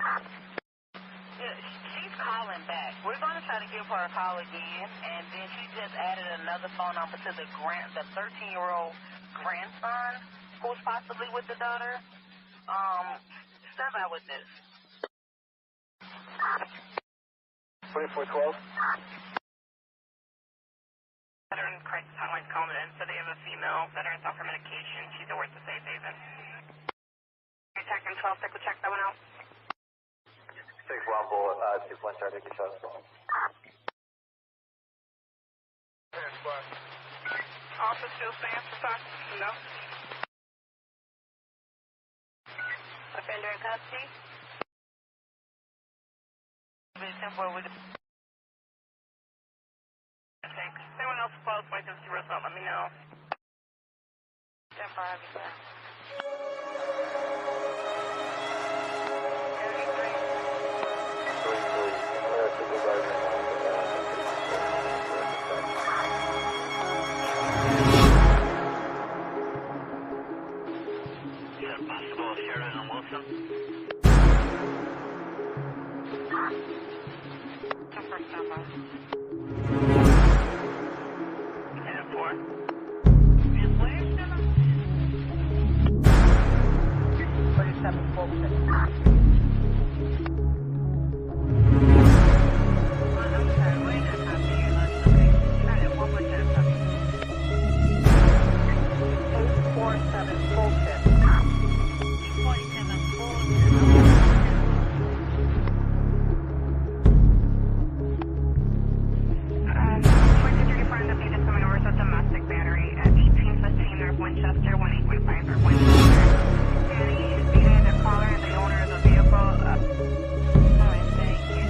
Yeah, she's calling back. We're going to try to give her a call again, and then she just added another phone number to the 13-year-old grandson who's possibly with the daughter. Step out with this. 2412. Veteran crisis hotline's calling in, so they have a female veteran off her medication. She's over at the safe haven. Detective 12, we'll check that one out. 6 Rumble, 2 point start, 50 shots. Officer still stands for time? No. Offender in custody? Thanks. Anyone else close, point to 0, let me know. 10-5, sir. Possible Sheridan and Wilson. First number. 10-4. Where's the 37 Fulton. I'm sorry, wait a minute. Try that one more time. 847 Fulton. 47 Fulton. Winchester, 18.5 or Winchester. Danny is seated, the caller and the owner of the vehicle. Alright, thank you.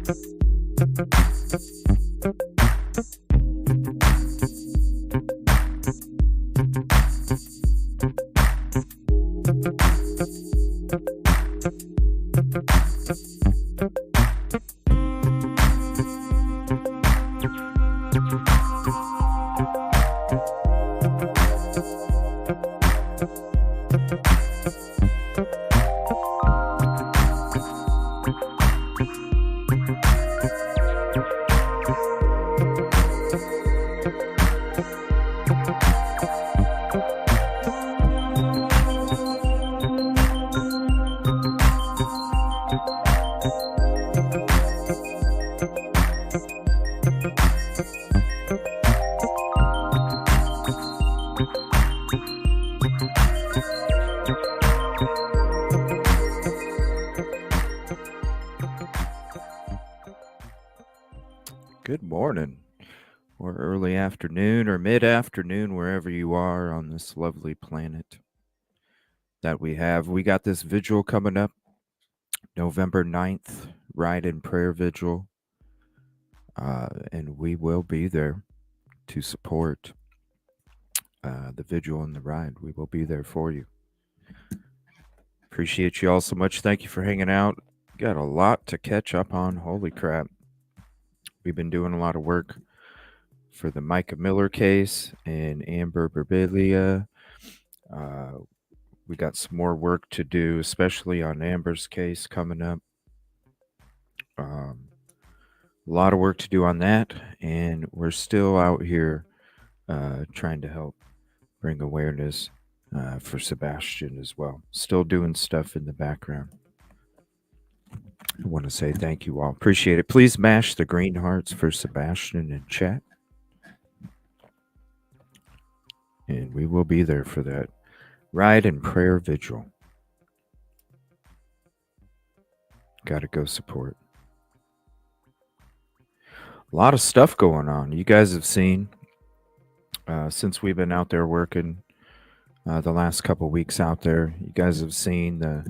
「Good morning, or early afternoon, or mid afternoon, wherever you are on this lovely planet that we have. We got this vigil coming up November 9th, Ride and Prayer Vigil, and we will be there to support the vigil and the ride. We will be there for you. Appreciate you all so much. Thank you for hanging out. Got a lot to catch up on. Holy crap. We've been doing a lot of work for the Micah Miller case and Amber Berbelia. We got some more work to do, especially on Amber's case coming up. A lot of work to do on that, and we're still out here trying to help bring awareness for Sebastian as well. Still doing stuff in the background. I want to say thank you all. Appreciate it. Please mash the green hearts for Sebastian in chat. And we will be there for that ride and prayer vigil. Got to go support. A lot of stuff going on. You guys have seen since we've been out there working the last couple weeks out there. You guys have seen the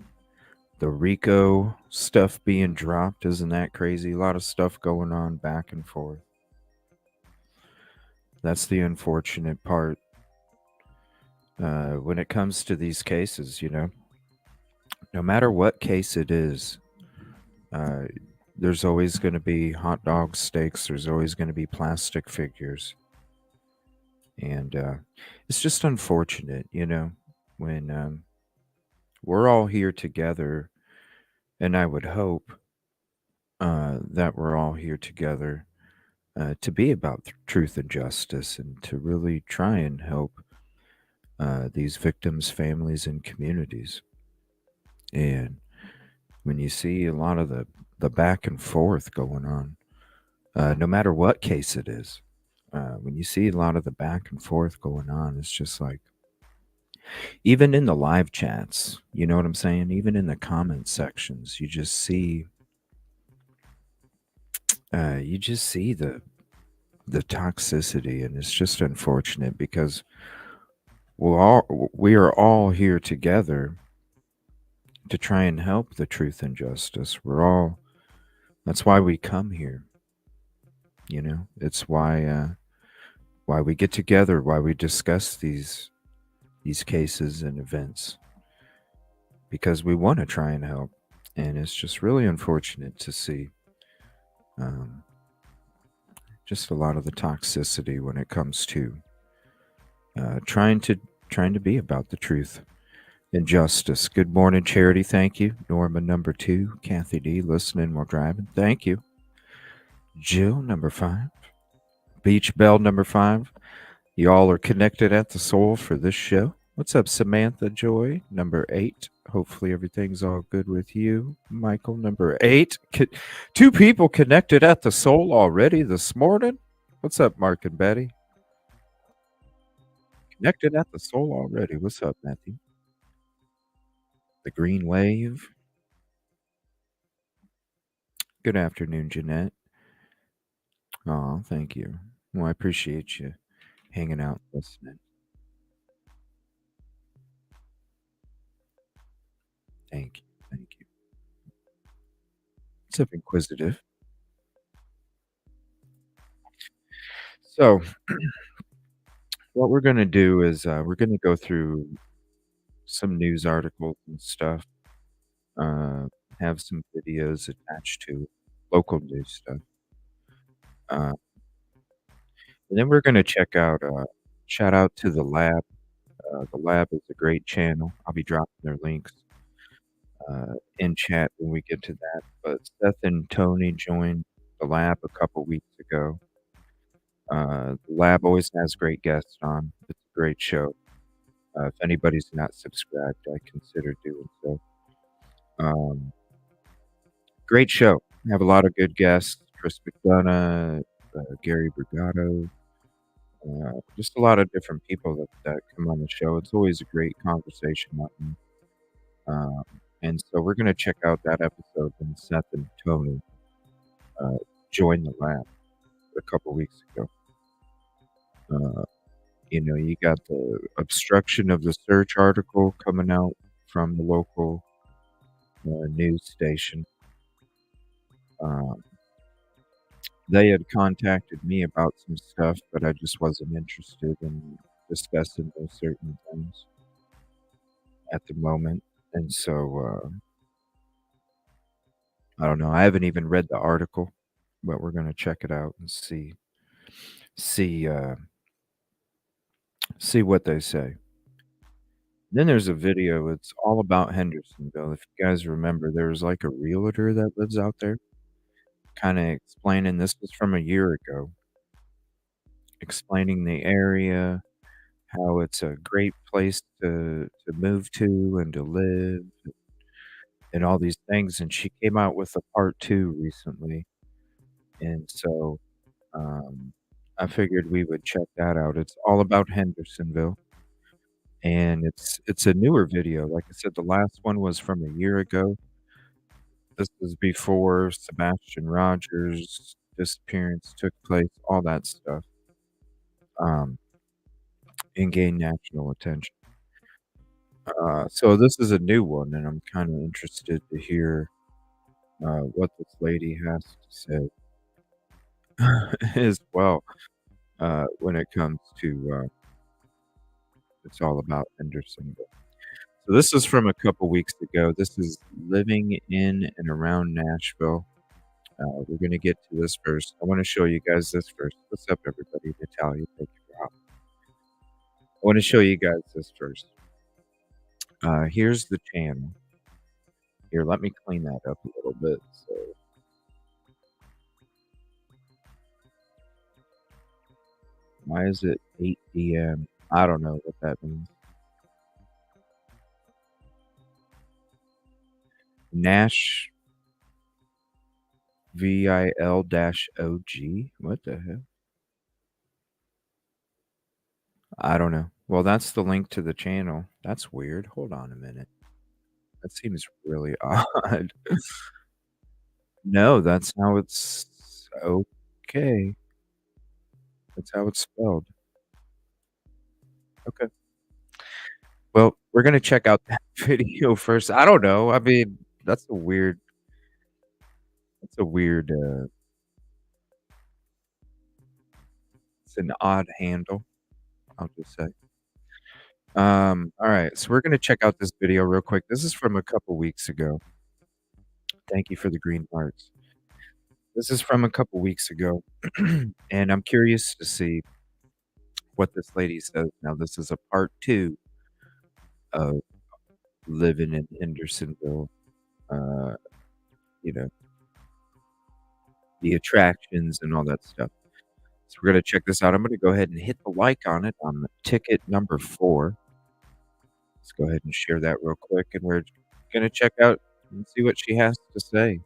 Rico stuff being dropped. Isn't that crazy? A lot of stuff going on back and forth. That's the unfortunate part. When it comes to these cases, no matter what case it is, there's always going to be hot dog steaks. There's always going to be plastic figures. And it's just unfortunate, when we're all here together. And I would hope that we're all here together to be about truth and justice and to really try and help these victims, families, and communities. And when you see a lot of the back and forth going on, no matter what case it is, when you see a lot of the back and forth going on, it's just like, even in the live chats, you know what I'm saying? Even in the comment sections, you just see the toxicity, and it's just unfortunate because we are all here together to try and help the truth and justice. That's why we come here. It's why we get together, why we discuss these cases and events, because we want to try and help. And it's just really unfortunate to see just a lot of the toxicity when it comes to trying to be about the truth and justice. Good morning, Charity. Thank you. Norma, number 2. Kathy D, listening while driving. Thank you. Jill, number 5. Beach Bell, number 5. You all are connected at the soul for this show. What's up, Samantha Joy, number 8? Hopefully everything's all good with you. Michael, number 8. 2 people connected at the soul already this morning. What's up, Mark and Betty? Connected at the soul already. What's up, Matthew? The Green Wave. Good afternoon, Jeanette. Oh, thank you. Well, I appreciate you hanging out and listening. Thank you. What's up, Inquisitive? So, what we're going to do is we're going to go through some news articles and stuff, uh, have some videos attached to local news stuff. Uh, and then we're going to check out, shout out to The Lab. The Lab is a great channel. I'll be dropping their links in chat when we get to that. But Seth and Tony joined The Lab a couple weeks ago. The Lab always has great guests on. It's a great show. If anybody's not subscribed, I consider doing so. Great show. We have a lot of good guests. Chris McDonough, Gary Brigado, just a lot of different people that come on the show. It's always a great conversation on them. And so we're going to check out that episode when Seth and Tony joined The Lab a couple weeks ago. You got the obstruction of the search article coming out from the local news station. They had contacted me about some stuff, but I just wasn't interested in discussing those certain things at the moment. And so, I don't know. I haven't even read the article, but we're going to check it out and see what they say. Then there's a video. It's all about Hendersonville. If you guys remember, there's like a realtor that lives out there, kind of explaining. This was from a year ago, explaining the area, how it's a great place to move to and to live, and all these things. And she came out with a part 2 recently, and so I figured we would check that out. It's all about Hendersonville. And it's a newer video. Like I said, the last one was from a year ago. This was before Sebastian Rogers' disappearance took place, all that stuff, and gained national attention. So this is a new one, and I'm kind of interested to hear what this lady has to say as well when it comes to it's all about Hendersonville. So this is from a couple weeks ago. This is living in and around Nashville. We're going to get to this first. I want to show you guys this first. What's up, everybody? Natalia, thank you for hopping. I want to show you guys this first. Here's the channel. Here, let me clean that up a little bit. So, why is it 8 p.m.? I don't know what that means. Nash VIL-OG? What the hell? I don't know. Well, that's the link to the channel. That's weird. Hold on a minute. That seems really odd. No, that's how it's okay. That's how it's spelled. Okay. Well, we're gonna check out that video first. I don't know. I mean, that's a weird it's an odd handle, I'll just say. Alright, so we're gonna check out this video real quick. This is from a couple weeks ago. Thank you for the green hearts. This is from a couple weeks ago, and I'm curious to see what this lady says. Now, this is a part 2 of living in Hendersonville, you know, the attractions and all that stuff. So we're gonna check this out. I'm gonna go ahead and hit the like on it on ticket number 4. Let's go ahead and share that real quick, and we're gonna check out and see what she has to say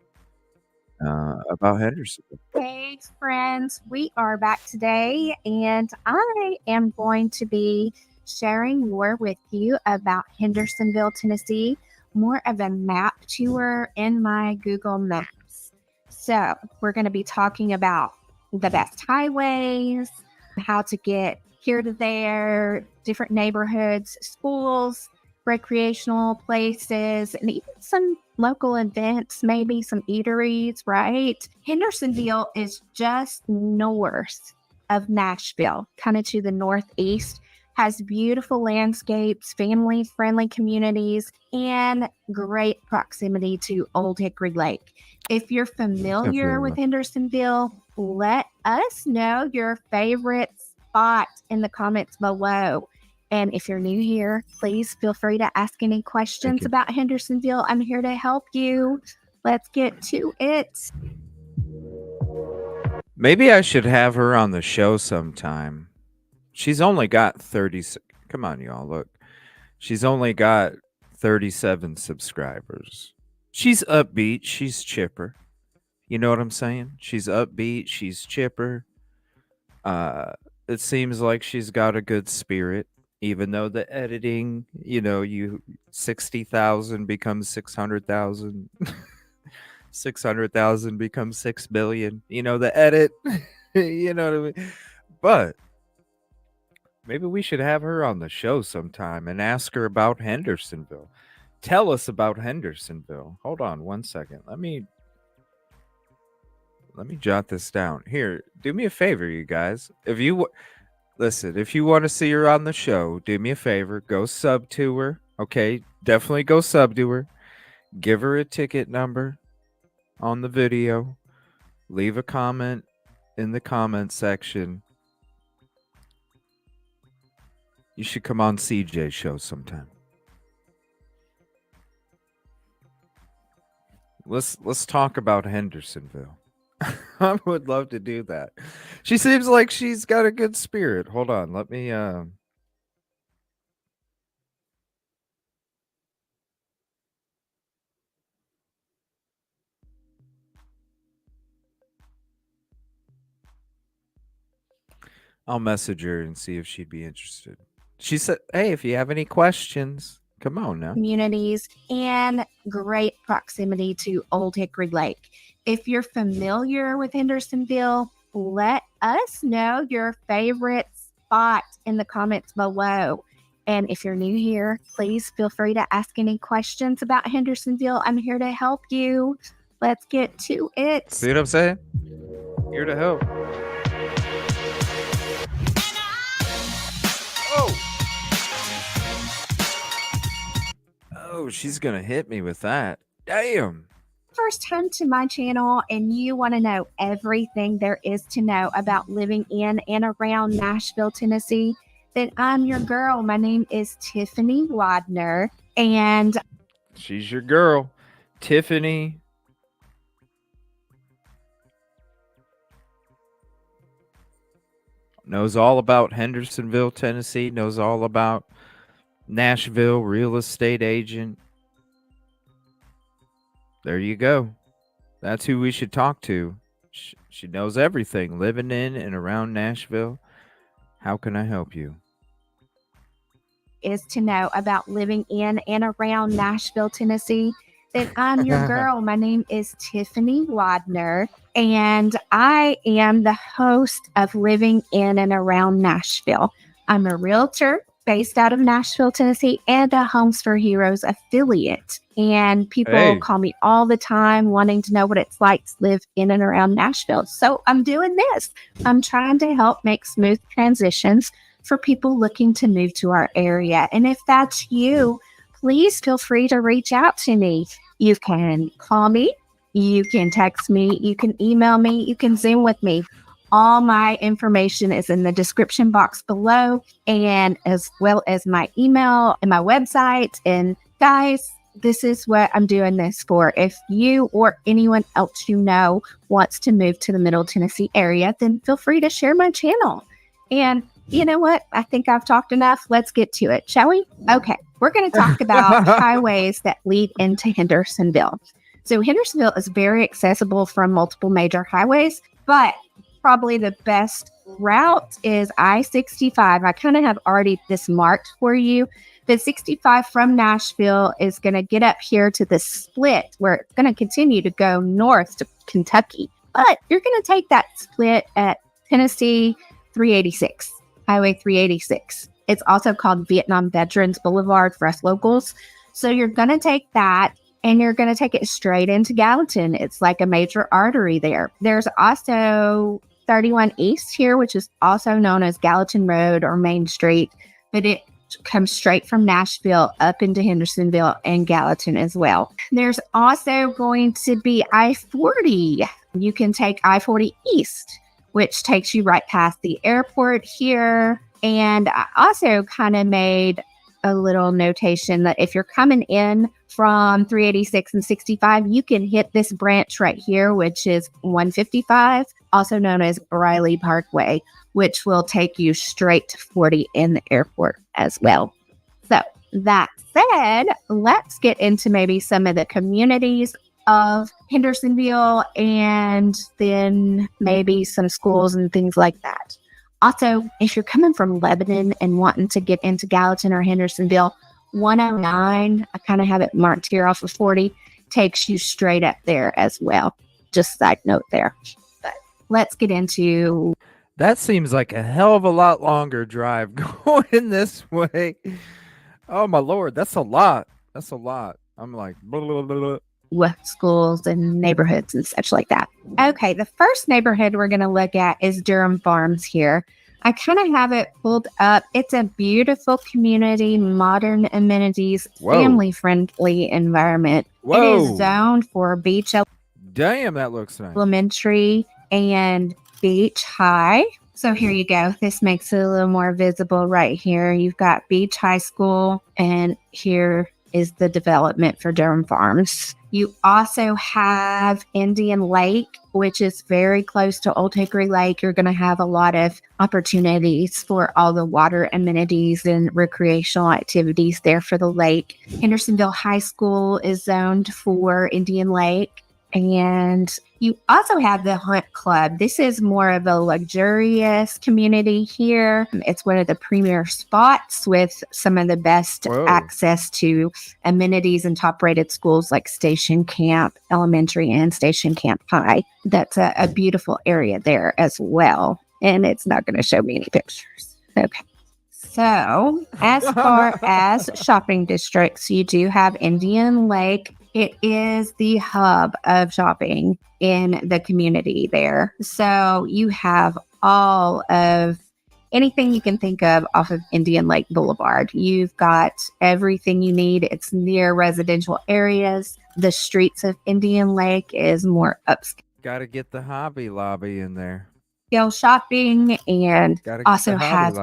about Hendersonville. Hey friends, we are back today, and I am going to be sharing more with you about Hendersonville, Tennessee, more of a map tour in my Google Maps. So we're going to be talking about the best highways, how to get here to there, different neighborhoods, schools, recreational places, and even some local events, maybe some eateries, right? Hendersonville is just north of Nashville, kind of to the northeast. Has beautiful landscapes, family-friendly communities, and great proximity to Old Hickory Lake. If you're familiar with Hendersonville, let us know your favorite spot in the comments below. And if you're new here, please feel free to ask any questions about Hendersonville. I'm here to help you. Let's get to it. Maybe I should have her on the show sometime. She's only got 30. Come on, y'all. Look. She's only got 37 subscribers. She's upbeat. She's chipper. You know what I'm saying? She's upbeat. She's chipper. It seems like she's got a good spirit, even though the editing, 60,000 becomes 600,000. 600,000 becomes 6 billion. The edit. You know what I mean? But maybe we should have her on the show sometime and ask her about Hendersonville. Tell us about Hendersonville. Hold on one second. Let me jot this down. Here, do me a favor, you guys. If you want to see her on the show, do me a favor. Go sub to her. Okay? Definitely go sub to her. Give her a ticket number on the video. Leave a comment in the comment section. You should come on CJ's show sometime. Let's talk about Hendersonville. I would love to do that. She seems like she's got a good spirit. Hold on, let me I'll message her and see if she'd be interested. She said, "Hey, if you have any questions, come on now." Communities and great proximity to Old Hickory Lake. If you're familiar with Hendersonville, let us know your favorite spot in the comments below. And if you're new here, please feel free to ask any questions about Hendersonville. I'm here to help you. Let's get to it. See what I'm saying? Here to help. Oh, she's going to hit me with that. Damn. First time to my channel and you want to know everything there is to know about living in and around Nashville, Tennessee, then I'm your girl. My name is Tiffany Wadner, and she's your girl, Tiffany. Knows all about Hendersonville, Tennessee, knows all about Nashville, real estate agent. There you go. That's who we should talk to. She knows everything living in and around Nashville. How can I help you? Is to know about living in and around Nashville, Tennessee, then I'm your girl. My name is Tiffany Wadner, and I am the host of Living in and Around Nashville. I'm a realtor based out of Nashville, Tennessee, and a Homes for Heroes affiliate. And people call me all the time wanting to know what it's like to live in and around Nashville. So I'm doing this. I'm trying to help make smooth transitions for people looking to move to our area. And if that's you, please feel free to reach out to me. You can call me, you can text me, you can email me, you can Zoom with me. All my information is in the description box below, and as well as my email and my website. And guys, this is what I'm doing this for. If you or anyone else you know wants to move to the Middle Tennessee area, then feel free to share my channel. And you know what? I think I've talked enough. Let's get to it, shall we? Okay, we're going to talk about highways that lead into Hendersonville. So Hendersonville is very accessible from multiple major highways, but probably the best route is I-65. I kind of have already this marked for you. The 65 from Nashville is going to get up here to the split where it's going to continue to go north to Kentucky. But you're going to take that split at Tennessee 386, Highway 386. It's also called Vietnam Veterans Boulevard for us locals. So you're going to take that and you're going to take it straight into Gallatin. It's like a major artery there. There's also 31 East here, which is also known as Gallatin Road or Main Street, but it comes straight from Nashville up into Hendersonville and Gallatin as well. There's also going to be I-40. You can take I-40 East, which takes you right past the airport here. And I also kind of made a little notation that if you're coming in from 386 and 65, you can hit this branch right here, which is 155, also known as Riley Parkway, which will take you straight to 40 in the airport as well. So that said, let's get into maybe some of the communities of Hendersonville and then maybe some schools and things like that. Also, if you're coming from Lebanon and wanting to get into Gallatin or Hendersonville, 109, I kind of have it marked here off of 40, takes you straight up there as well. Just side note there. But let's get into... That seems like a hell of a lot longer drive going this way. Oh, my Lord. That's a lot. That's a lot. I'm like... Blah, blah, blah, blah. With schools and neighborhoods and such like that. Okay, the first neighborhood we're going to look at is Durham Farms here. I kind of have it pulled up. It's a beautiful community, modern amenities, family-friendly environment. Whoa. It is zoned for beach Damn, that looks nice. elementary and beach high. So here you go. This makes it a little more visible right here. You've got Beach High School, and here is the development for Durham Farms. You also have Indian Lake, which is very close to Old Hickory Lake. You're going to have a lot of opportunities for all the water amenities and recreational activities there for the lake. Hendersonville High School is zoned for Indian Lake. And you also have the Hunt Club. This is more of a luxurious community here. It's one of the premier spots with some of the best access to amenities and top-rated schools like Station Camp Elementary and Station Camp High. That's a beautiful area there as well. And it's not going to show me any pictures. Okay. So as far as shopping districts, you do have Indian Lake. It is the hub of shopping in the community there. So you have all of anything you can think of off of Indian Lake Boulevard. You've got everything you need. It's near residential areas. The streets of Indian Lake is more upscale. Got to get the Hobby Lobby in there. Shopping, and also has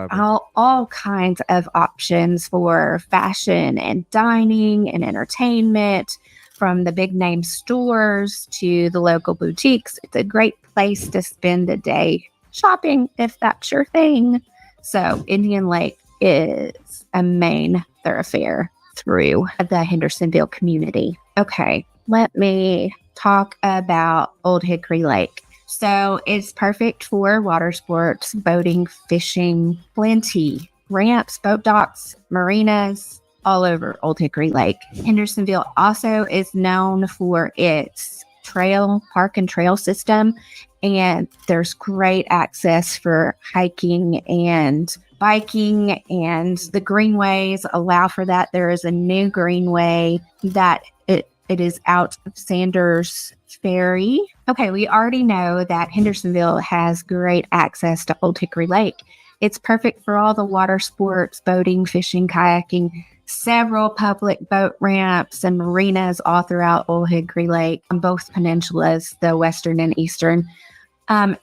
all kinds of options for fashion and dining and entertainment, from the big name stores to the local boutiques. It's a great place to spend a day shopping if that's your thing. So Indian Lake is a main thoroughfare through the Hendersonville community. Okay, let me talk about Old Hickory Lake. So it's perfect for water sports, boating, fishing, plenty ramps, boat docks, marinas, all over Old Hickory Lake. Hendersonville also is known for its park and trail system, and there's great access for hiking and biking, and the greenways allow for that. There is a new greenway that it is out of Sanders Ferry. Okay, we already know that Hendersonville has great access to Old Hickory Lake. It's perfect for all the water sports, boating, fishing, kayaking, several public boat ramps and marinas all throughout Old Hickory Lake on both peninsulas, the western and eastern.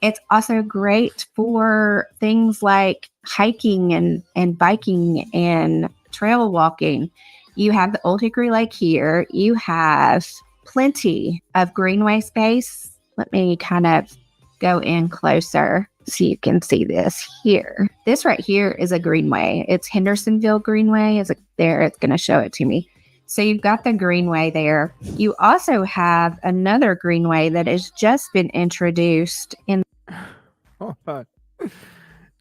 It's also great for things like hiking and biking and trail walking. You have the Old Hickory Lake here. You have plenty of greenway space. Let me kind of go in closer so you can see this here. This right here is a greenway. It's Hendersonville Greenway. It's going to show it to me. So you've got the greenway there. You also have another greenway that has just been introduced in.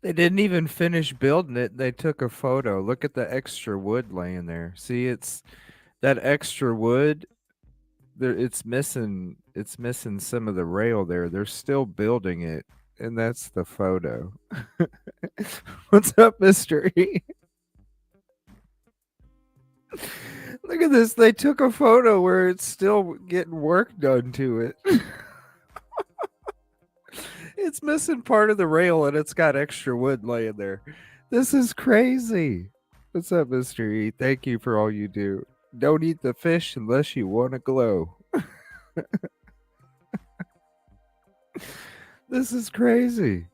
They didn't even finish building it. They took a photo. Look at the extra wood laying there. See, it's that extra wood. It's missing some of the rail there. They're still building it, and that's the photo. What's up, mystery? Look at this. They took a photo where it's still getting work done to it. It's missing part of the rail and it's got extra wood laying there. This is crazy. What's up, Mr. E? Thank you for all you do. Don't eat the fish unless you want to glow. This is crazy.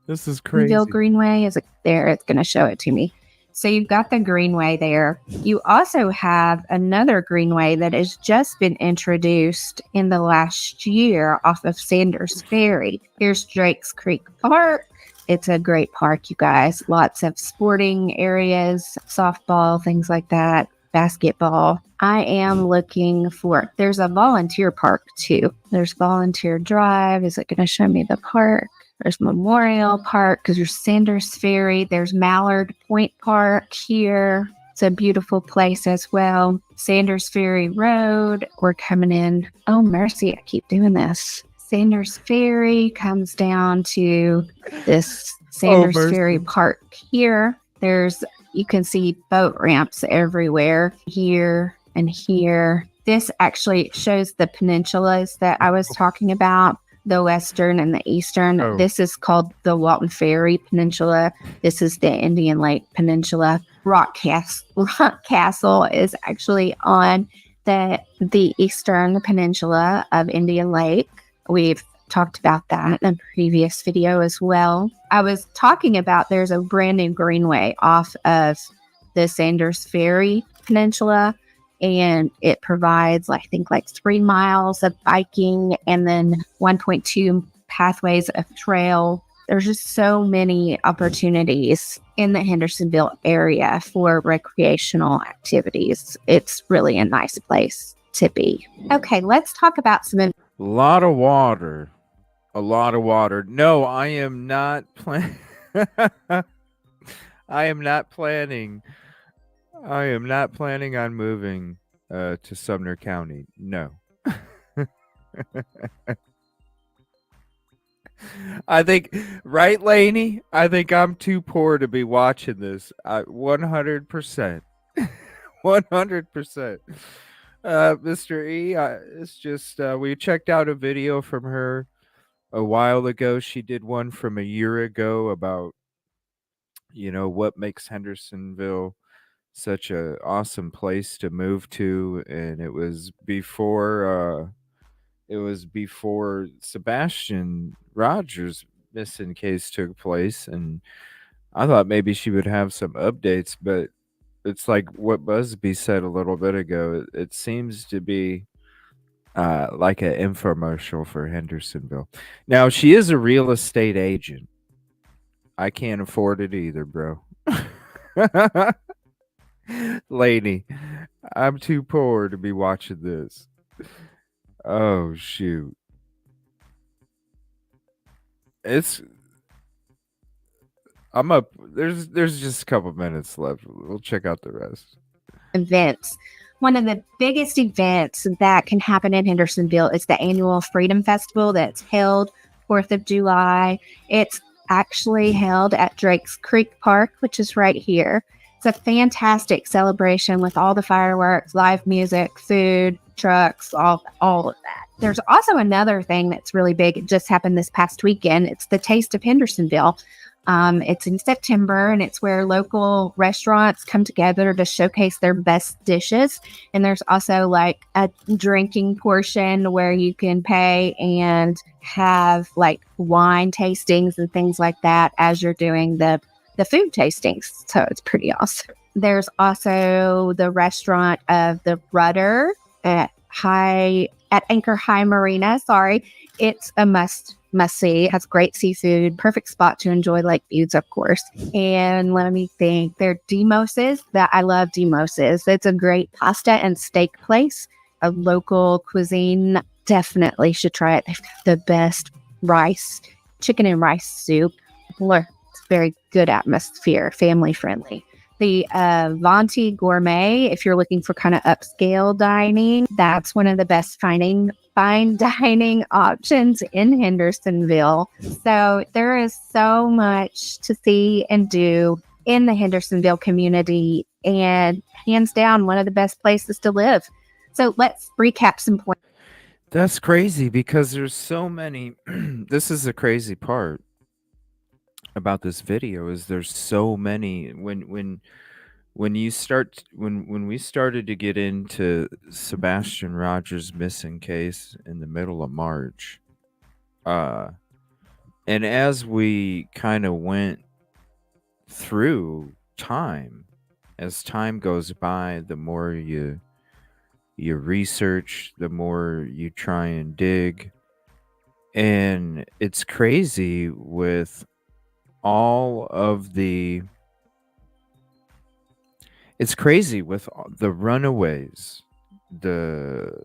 This is crazy. Hendersonville Greenway is there. It's going to show it to me. So you've got the Greenway there. You also have another Greenway that has just been introduced in the last year off of Sanders Ferry. Here's Drake's Creek Park. It's a great park, you guys. Lots of sporting areas, softball, things like that, basketball. I am looking for, there's a volunteer park too. There's Volunteer Drive. Is it going to show me the park? There's Memorial Park because there's Sanders Ferry. There's Mallard Point Park here. It's a beautiful place as well. Sanders Ferry Road. We're coming in. Oh, mercy. I keep doing this. Sanders Ferry comes down to this Sanders Ferry Park here. You can see boat ramps everywhere here and here. This actually shows the peninsulas that I was talking about. The western and the eastern. Oh. This is called the Walton Ferry Peninsula. This is the Indian Lake Peninsula. Rock Castle is actually on the eastern peninsula of Indian Lake. We've talked about that in a previous video as well. I was talking about there's a brand new greenway off of the Sanders Ferry Peninsula. And it provides, I think, like 3 miles of biking and then 1.2 pathways of trail. There's just so many opportunities in the Hendersonville area for recreational activities. It's really a nice place to be. Okay, let's talk about some... A lot of water. A lot of water. No, I am not planning. I am not planning on moving to Sumner County. No. I think, right, Lainey? I think I'm too poor to be watching this. 100%. 100%. Mr. E, it's just, we checked out a video from her a while ago. She did one from a year ago about, what makes Hendersonville such a awesome place to move to, and it was before Sebastian Rogers' missing case took place, and I thought maybe she would have some updates, but it's like what Busby said a little bit ago. It seems to be like an infomercial for Hendersonville. Now, she is a real estate agent. I can't afford it either, bro. Lady, I'm too poor to be watching this. Oh, shoot. I'm up. There's just a couple minutes left. We'll check out the rest. Events. One of the biggest events that can happen in Hendersonville is the annual Freedom Festival that's held 4th of July. It's actually held at Drake's Creek Park, which is right here. It's a fantastic celebration with all the fireworks, live music, food, trucks, all of that. There's also another thing that's really big. It just happened this past weekend. It's the Taste of Hendersonville. It's in September, and it's where local restaurants come together to showcase their best dishes. And there's also like a drinking portion where you can pay and have like wine tastings and things like that as you're doing the food tastings. So it's pretty awesome. There's also the restaurant of the Rudder at Anchor High Marina. Sorry. It's a must see. It has great seafood, perfect spot to enjoy lake views, of course. And let me think. There are Demos's. I love Demos's. It's a great pasta and steak place. A local cuisine. Definitely should try it. They've got the best chicken and rice soup. It's very good atmosphere, family friendly. The Vanti Gourmet, if you're looking for kind of upscale dining, that's one of the best fine dining options in Hendersonville. So there is so much to see and do in the Hendersonville community, and hands down, one of the best places to live. So let's recap some points. That's crazy because there's so many. This is the crazy part about this video is there's so many when you start when we started to get into Sebastian Rogers' missing case in the middle of March, uh and as we kind of went through time, as time goes by, the more you research, the more you try and dig. And it's crazy with all of the it's crazy with the runaways, the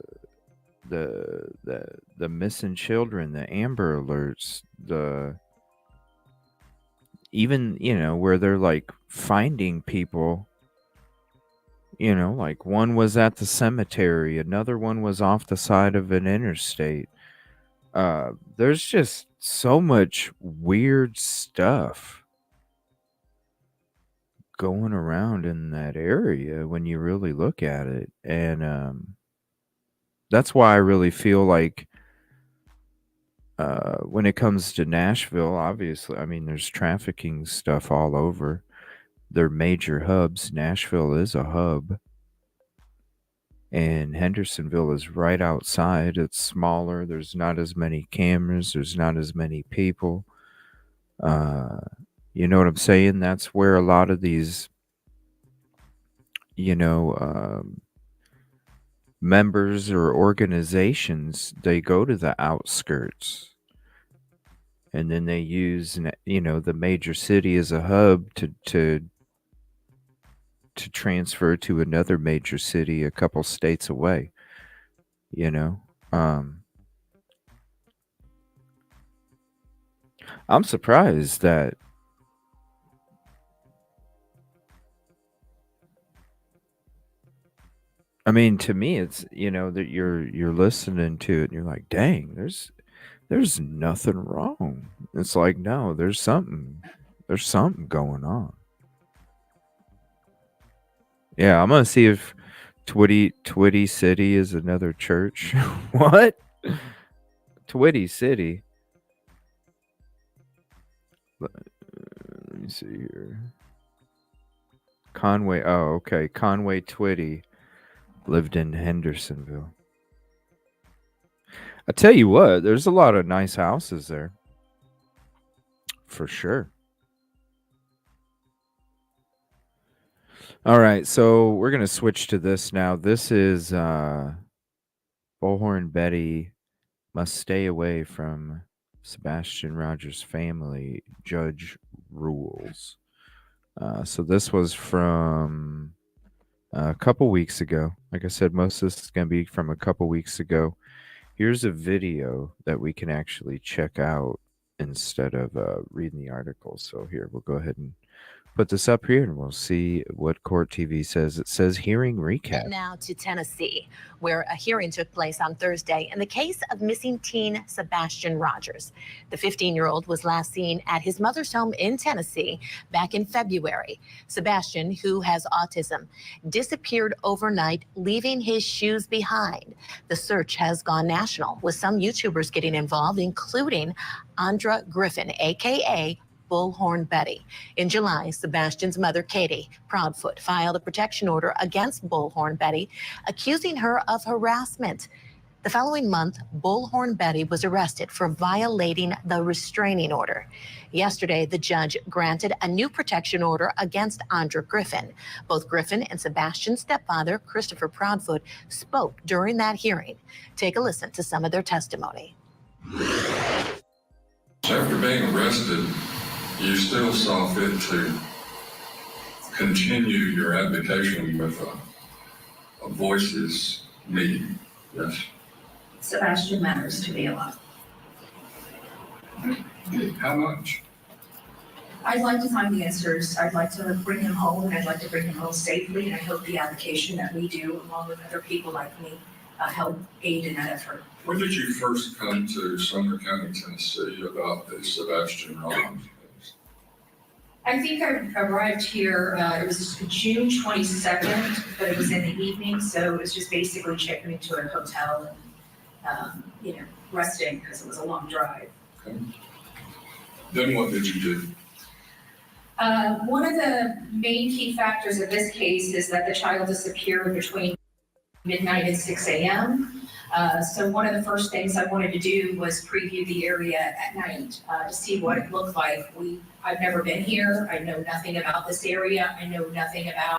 the missing children, the Amber Alerts, the even, where they're like finding people, like one was at the cemetery, another one was off the side of an interstate. There's just so much weird stuff going around in that area when you really look at it. And that's why I really feel like when it comes to Nashville, obviously, I mean, there's trafficking stuff all over. They're major hubs. Nashville is a hub. And Hendersonville is right outside. It's smaller. There's not as many cameras. There's not as many people. You know what I'm saying? That's where a lot of these, members or organizations, they go to the outskirts. And then they use, the major city as a hub to transfer to another major city a couple states away. I'm surprised that I mean, to me, it's that you're listening to it and you're like, dang, there's nothing wrong. It's like, no, there's something going on. Yeah, I'm gonna see if Twitty City is another church. What? Twitty City. Let me see here. Conway. Oh, okay. Conway Twitty lived in Hendersonville. I tell you what, there's a lot of nice houses there. For sure. All right, so we're going to switch to this now. This is Bullhorn Betty must stay away from Sebastian Rogers' family. Judge rules. So this was from a couple weeks ago. Like I said, most of this is going to be from a couple weeks ago. Here's a video that we can actually check out instead of reading the article. So here, we'll go ahead and put this up here and we'll see what CourtTV says. It says hearing recap. Now to Tennessee, where a hearing took place on Thursday in the case of missing teen Sebastian Rogers. The 15-year-old was last seen at his mother's home in Tennessee back in February. Sebastian, who has autism, disappeared overnight, leaving his shoes behind. The search has gone national, with some YouTubers getting involved, including Andra Griffin, a.k.a. Bullhorn Betty. In July, Sebastian's mother, Katie Proudfoot, filed a protection order against Bullhorn Betty, accusing her of harassment. The following month, Bullhorn Betty was arrested for violating the restraining order. Yesterday, the judge granted a new protection order against Andra Griffin. Both Griffin and Sebastian's stepfather, Christopher Proudfoot, spoke during that hearing. Take a listen to some of their testimony. After being arrested, you still saw fit to continue your advocacy with a voices meeting, yes? Sebastian matters to me a lot. How much? I'd like to find the answers. I'd like to bring him home, and I'd like to bring him home safely, and I hope the application that we do, along with other people like me, help aid in that effort. When did you first come to Sumner County, Tennessee about the Sebastian Rogers case? I think I arrived here, it was June 22nd, but it was in the evening, so it was just basically checking into a hotel resting because it was a long drive. Okay. Then what did you do? One of the main key factors of this case is that the child disappeared between midnight and 6 a.m. So one of the first things I wanted to do was preview the area at night to see what it looked like. I've never been here. I know nothing about this area. I know nothing about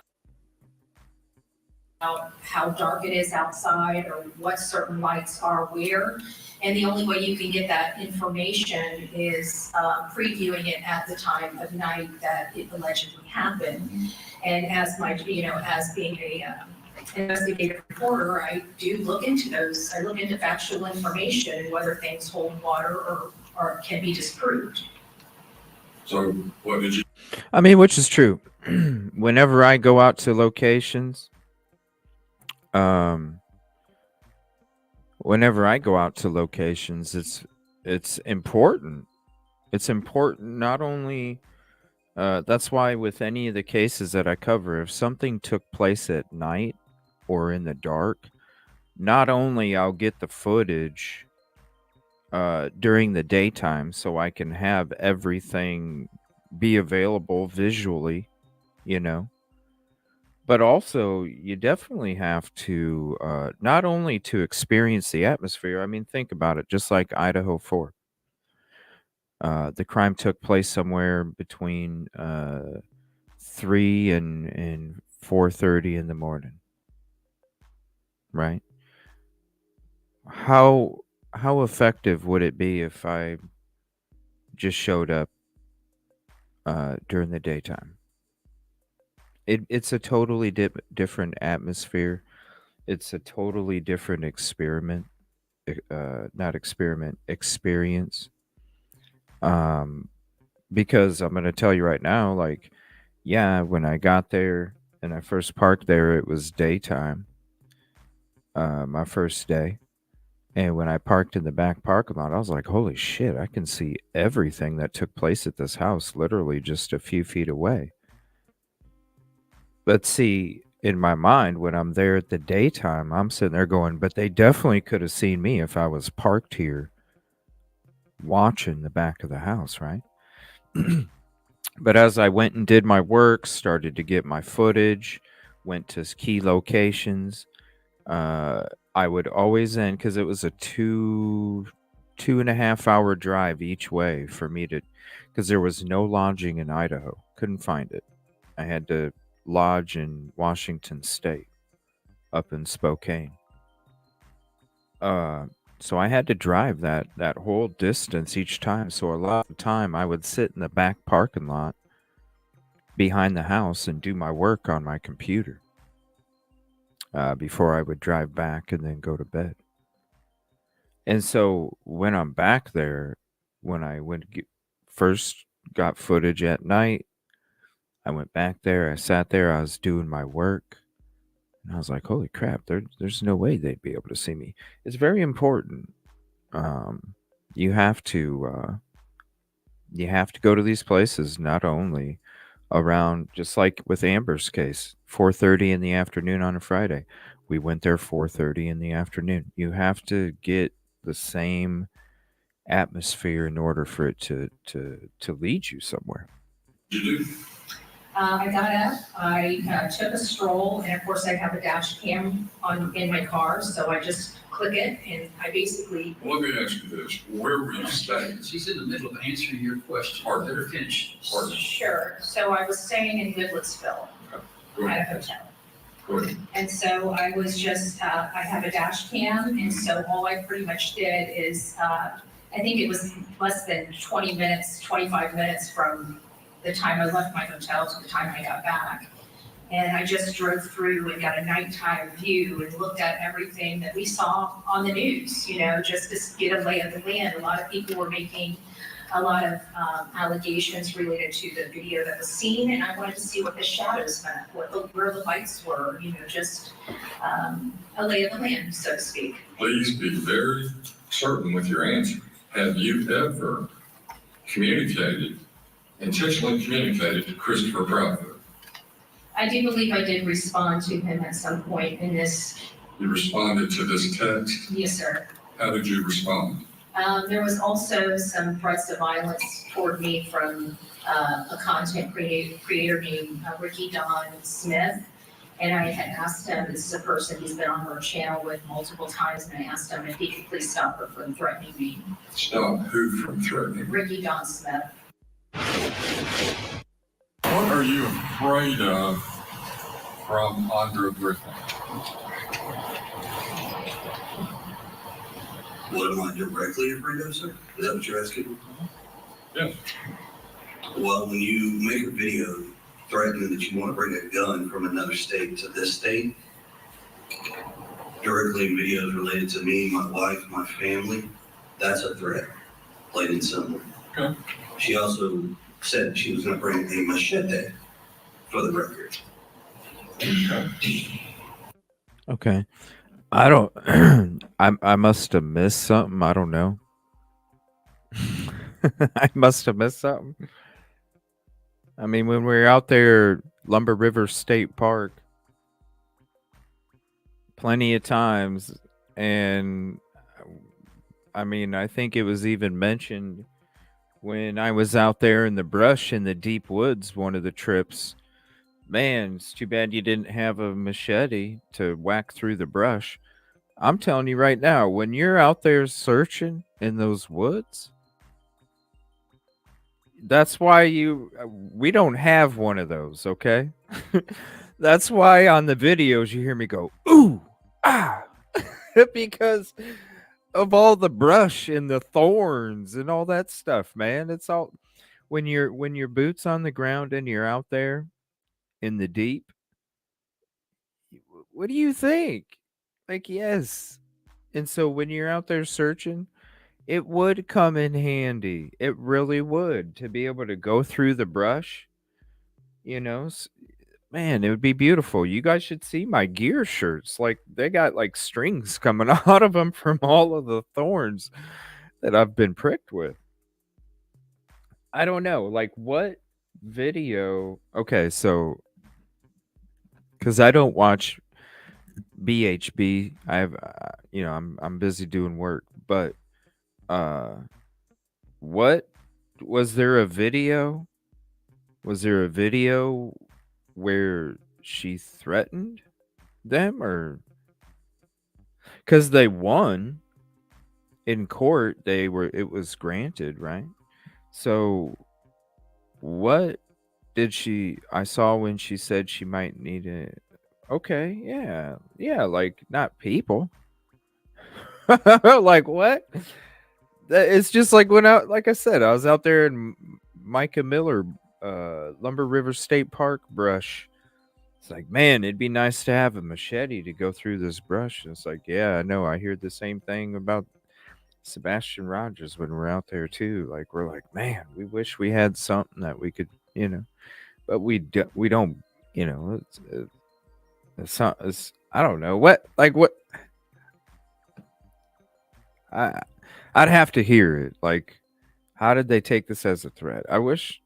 how dark it is outside or what certain lights are where. And the only way you can get that information is previewing it at the time of night that it allegedly happened. And as as being a investigative reporter, I do look into those. I look into factual information and whether things hold water or can be disproved. So what did you? I mean, which is true. Whenever I go out to locations, it's important. It's important not only. That's why with any of the cases that I cover, if something took place at night or in the dark, not only I'll get the footage during the daytime so I can have everything be available visually, but also you definitely have to not only to experience the atmosphere. I mean, think about it, just like Idaho 4. The crime took place somewhere between 3 and 4:30 in the morning, right? How effective would it be if I just showed up during the daytime? It's a totally different atmosphere. It's a totally different experience. Because I'm going to tell you right now, like, yeah, when I got there and I first parked there, it was daytime, my first day. And when I parked in the back parking lot, I was like, holy shit, I can see everything that took place at this house literally just a few feet away. But see, in my mind, when I'm there at the daytime, I'm sitting there going, but they definitely could have seen me if I was parked here watching the back of the house, right? But as I went and did my work, started to get my footage, went to key locations, I would always end, because it was a 2.5 hour drive each way for me to, because there was no lodging in Idaho. Couldn't find it. I had to lodge in Washington State, up in Spokane. So I had to drive that whole distance each time. So a lot of the time I would sit in the back parking lot behind the house and do my work on my computer before I would drive back and then go to bed. And so when I'm back there, when I first got footage at night, I went back there, I sat there, I was doing my work, and I was like, holy crap, there's no way they'd be able to see me. It's very important. You have to go to these places not only around, just like with Amber's case, 4:30 in the afternoon on a Friday. We went there 4:30 in the afternoon. You have to get the same atmosphere in order for it to lead you somewhere. You do? I got up, I took a stroll, and of course I have a dash cam in my car, so I just click it, and I basically. Well, let me ask you this: where were you staying? She's in the middle of answering your question. Pardon? Let her finish. Pardon? Sure. So I was staying in Goodlettsville at a hotel. Go ahead. And so I was just, I have a dash cam, and so all I pretty much did is, I think it was less than 20 minutes, 25 minutes from the time I left my hotel to the time I got back. And I just drove through and got a nighttime view and looked at everything that we saw on the news, just to get a lay of the land. A lot of people were making a lot of allegations related to the video that was seen, and I wanted to see what the shadows meant, where the lights were, just a lay of the land, so to speak. Please be very certain with your answer. Have you ever intentionally communicated to Christopher Proudfoot? I do believe I did respond to him at some point in this. You responded to this text? Yes, sir. How did you respond? There was also some threats of violence toward me from a content creator named Ricky Don Smith. And I had asked him, this is a person who's been on her channel with multiple times, and I asked him if he could please stop her from threatening me. Stop who from threatening? Ricky Don Smith. What are you afraid of from Andra Griffin? What am I directly afraid of, sir? Is that what you're asking? Yes. Well, when you make a video threatening that you want to bring a gun from another state to this state, directly in videos related to me, my wife, my family, that's a threat, plain and simple. Okay. She also said she was going to bring a machete for the record. Okay. I don't. I must have missed something. I don't know. I must have missed something. I mean, when we were out there, Lumber River State Park, plenty of times, and I mean, I think it was even mentioned when I was out there in the brush in the deep woods, one of the trips. Man, it's too bad you didn't have a machete to whack through the brush. I'm telling you right now, when you're out there searching in those woods, that's why we don't have one of those, okay? That's why on the videos you hear me go, ooh, ah, because of all the brush and the thorns and all that stuff, man. It's all when your boots on the ground and you're out there in the deep. What do you think? Like, yes. And so when you're out there searching, it would come in handy. It really would, to be able to go through the brush. You know, man, it would be beautiful. You guys should see my gear shirts. Like, they got like strings coming out of them from all of the thorns that I've been pricked with. I don't know, like, what video? Okay, so because I don't watch BHB, I've I'm busy doing work, but what was there a video? Was there a video where she threatened them, or because they won in court, it was granted, right? So what did I saw when she said she might need it. Okay, yeah, like, not people. Like, what? It's just like like I said, I was out there in Micah Miller, Lumber River State Park brush. It's like, man, it'd be nice to have a machete to go through this brush. And it's like, yeah, I know. I hear the same thing about Sebastian Rogers when we're out there too. Like, we're like, man, we wish we had something that we could, but we don't, it's I don't know what, like, what. I'd have to hear it. Like, how did they take this as a threat? I wish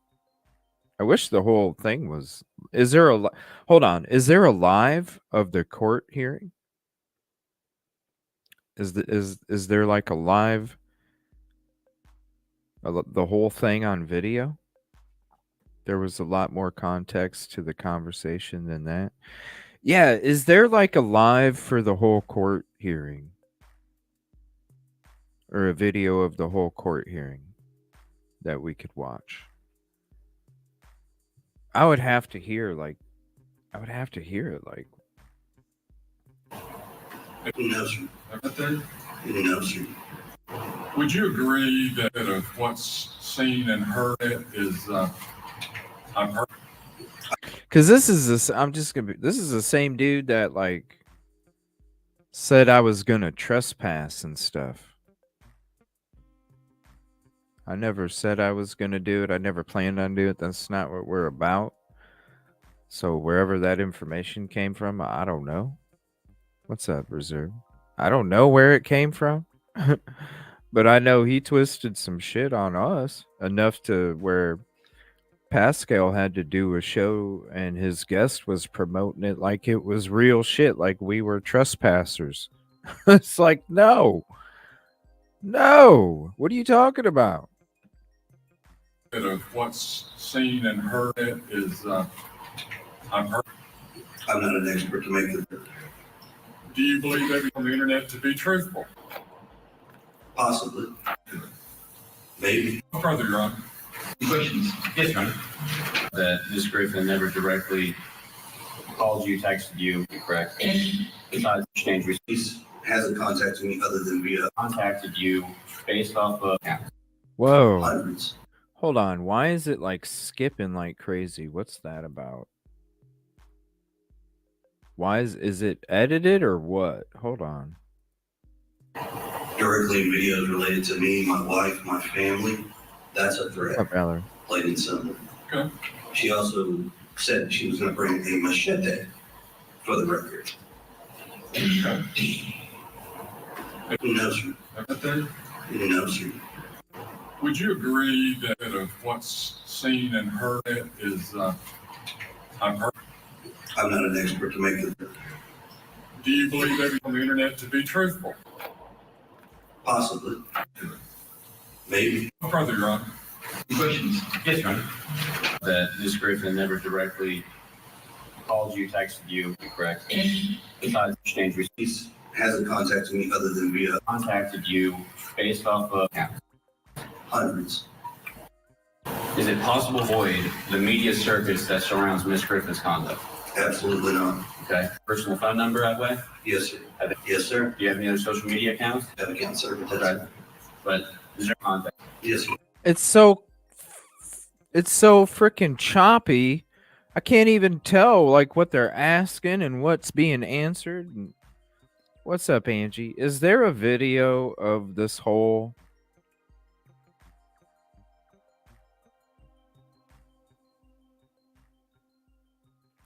the whole thing was. Is there hold on? Is there a live of the court hearing? Is there like a live, the whole thing on video? There was a lot more context to the conversation than that. Yeah, is there like a live for the whole court hearing? Or a video of the whole court hearing that we could watch? I would have to hear it, like. No, sir. No, sir. Would you agree that what's seen and heard is, I've heard. Because this is the same dude that, like, said I was gonna trespass and stuff. I never said I was gonna do it. I never planned on doing it. That's not what we're about. So wherever that information came from, I don't know. What's up, Reserve? I don't know where it came from. But I know he twisted some shit on us enough to where Pascal had to do a show and his guest was promoting it like it was real shit, like we were trespassers. It's like, no. No. What are you talking about? Of what's seen and heard is, I've heard. I'm not an expert to make it. Do you believe everything on the internet to be truthful? Possibly. Maybe. Further, Your Honor. Questions? Yes, Your Honor. That Ms. Griffin never directly called you, texted you, correct? Besides exchange receipts, Hasn't contacted me other than via contacted you based off of Whoa. hundreds. Hold on. Why is it like skipping like crazy? What's that about? Why is it edited or what? Hold on. Directly in videos related to me, my wife, my family. That's a threat. What's up, Eller? Plain and simple. Okay. She also said she was going to bring a machete for the record. Okay. Who knows her? Okay. Who knows her? Would you agree that of what's seen and heard is, I've heard. I'm not an expert to make it. Do you believe everything on the internet to be truthful? Possibly. Maybe. Further, Your Honor. questions. Yes, Your Honor. That Ms. Griffin never directly called you, texted you, correct? Besides exchange receipts, Hasn't contacted me other than via contacted you based off of hundreds. Is it possible to avoid the media circus that surrounds Ms. Griffin's conduct? Absolutely not. Okay. Personal phone number that way? Yes, sir. Yes, sir. Do you have any other social media accounts? Have account service. Okay. But is there contact? Yes, sir. It's so freaking choppy. I can't even tell like what they're asking and what's being answered. What's up, Angie? Is there a video of this whole?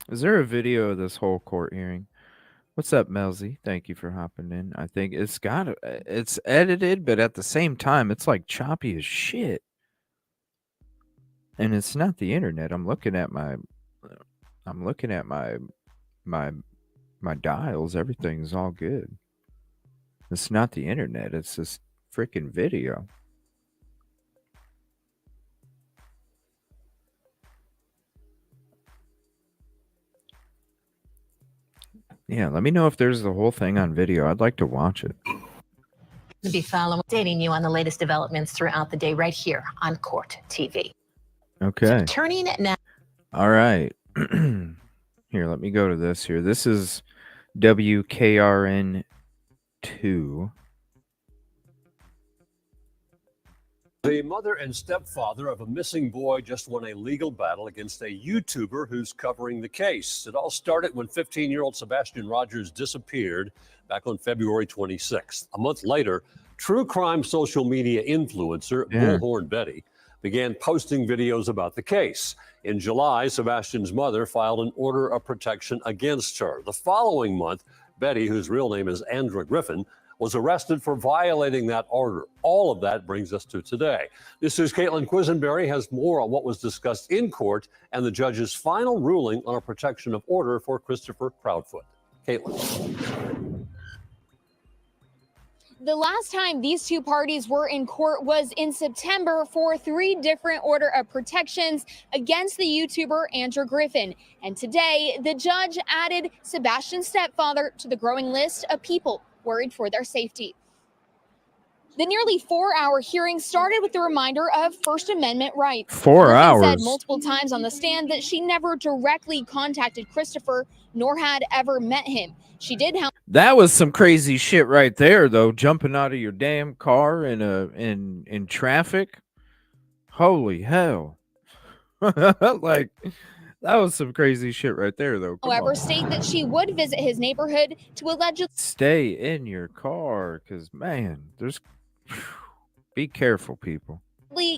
Is there a video of this whole court hearing? What's up, Melzy? Thank you for hopping in. I think it's edited, but at the same time, it's like choppy as shit. And it's not the internet. I'm looking at my dials. Everything's all good. It's not the internet. It's this freaking video. Yeah, let me know if there's the whole thing on video. I'd like to watch it. To be following, updating you on the latest developments throughout the day right here on Court TV. Okay. Turning now. All right. Here, let me go to this here. This is WKRN 2. The mother and stepfather of a missing boy just won a legal battle against a YouTuber who's covering the case. It all started when 15-year-old Sebastian Rogers disappeared back on February 26th. A month later, true crime social media influencer Bullhorn Betty began posting videos about the case. In July, Sebastian's mother filed an order of protection against her. The following month, Betty, whose real name is Andra Griffin, was arrested for violating that order. All of that brings us to today. This is Caitlin Quisenberry has more on what was discussed in court and the judge's final ruling on a protection of order for Christopher Proudfoot. Caitlin. The last time these two parties were in court was in September for 3 different order of protections against the YouTuber Andrew Griffin. And today, the judge added Sebastian's stepfather to the growing list of people worried for their safety. The nearly 4-hour hearing started with the reminder of First Amendment rights. 4 hours. Griffin said multiple times on the stand that she never directly contacted Christopher, nor had ever met him. She did, That was some crazy shit right there, though. Jumping out of your damn car in traffic. Holy hell! Like that was some crazy shit right there, though. however, state that she would visit his neighborhood to allegedly Stay in your car, because man, be careful, people.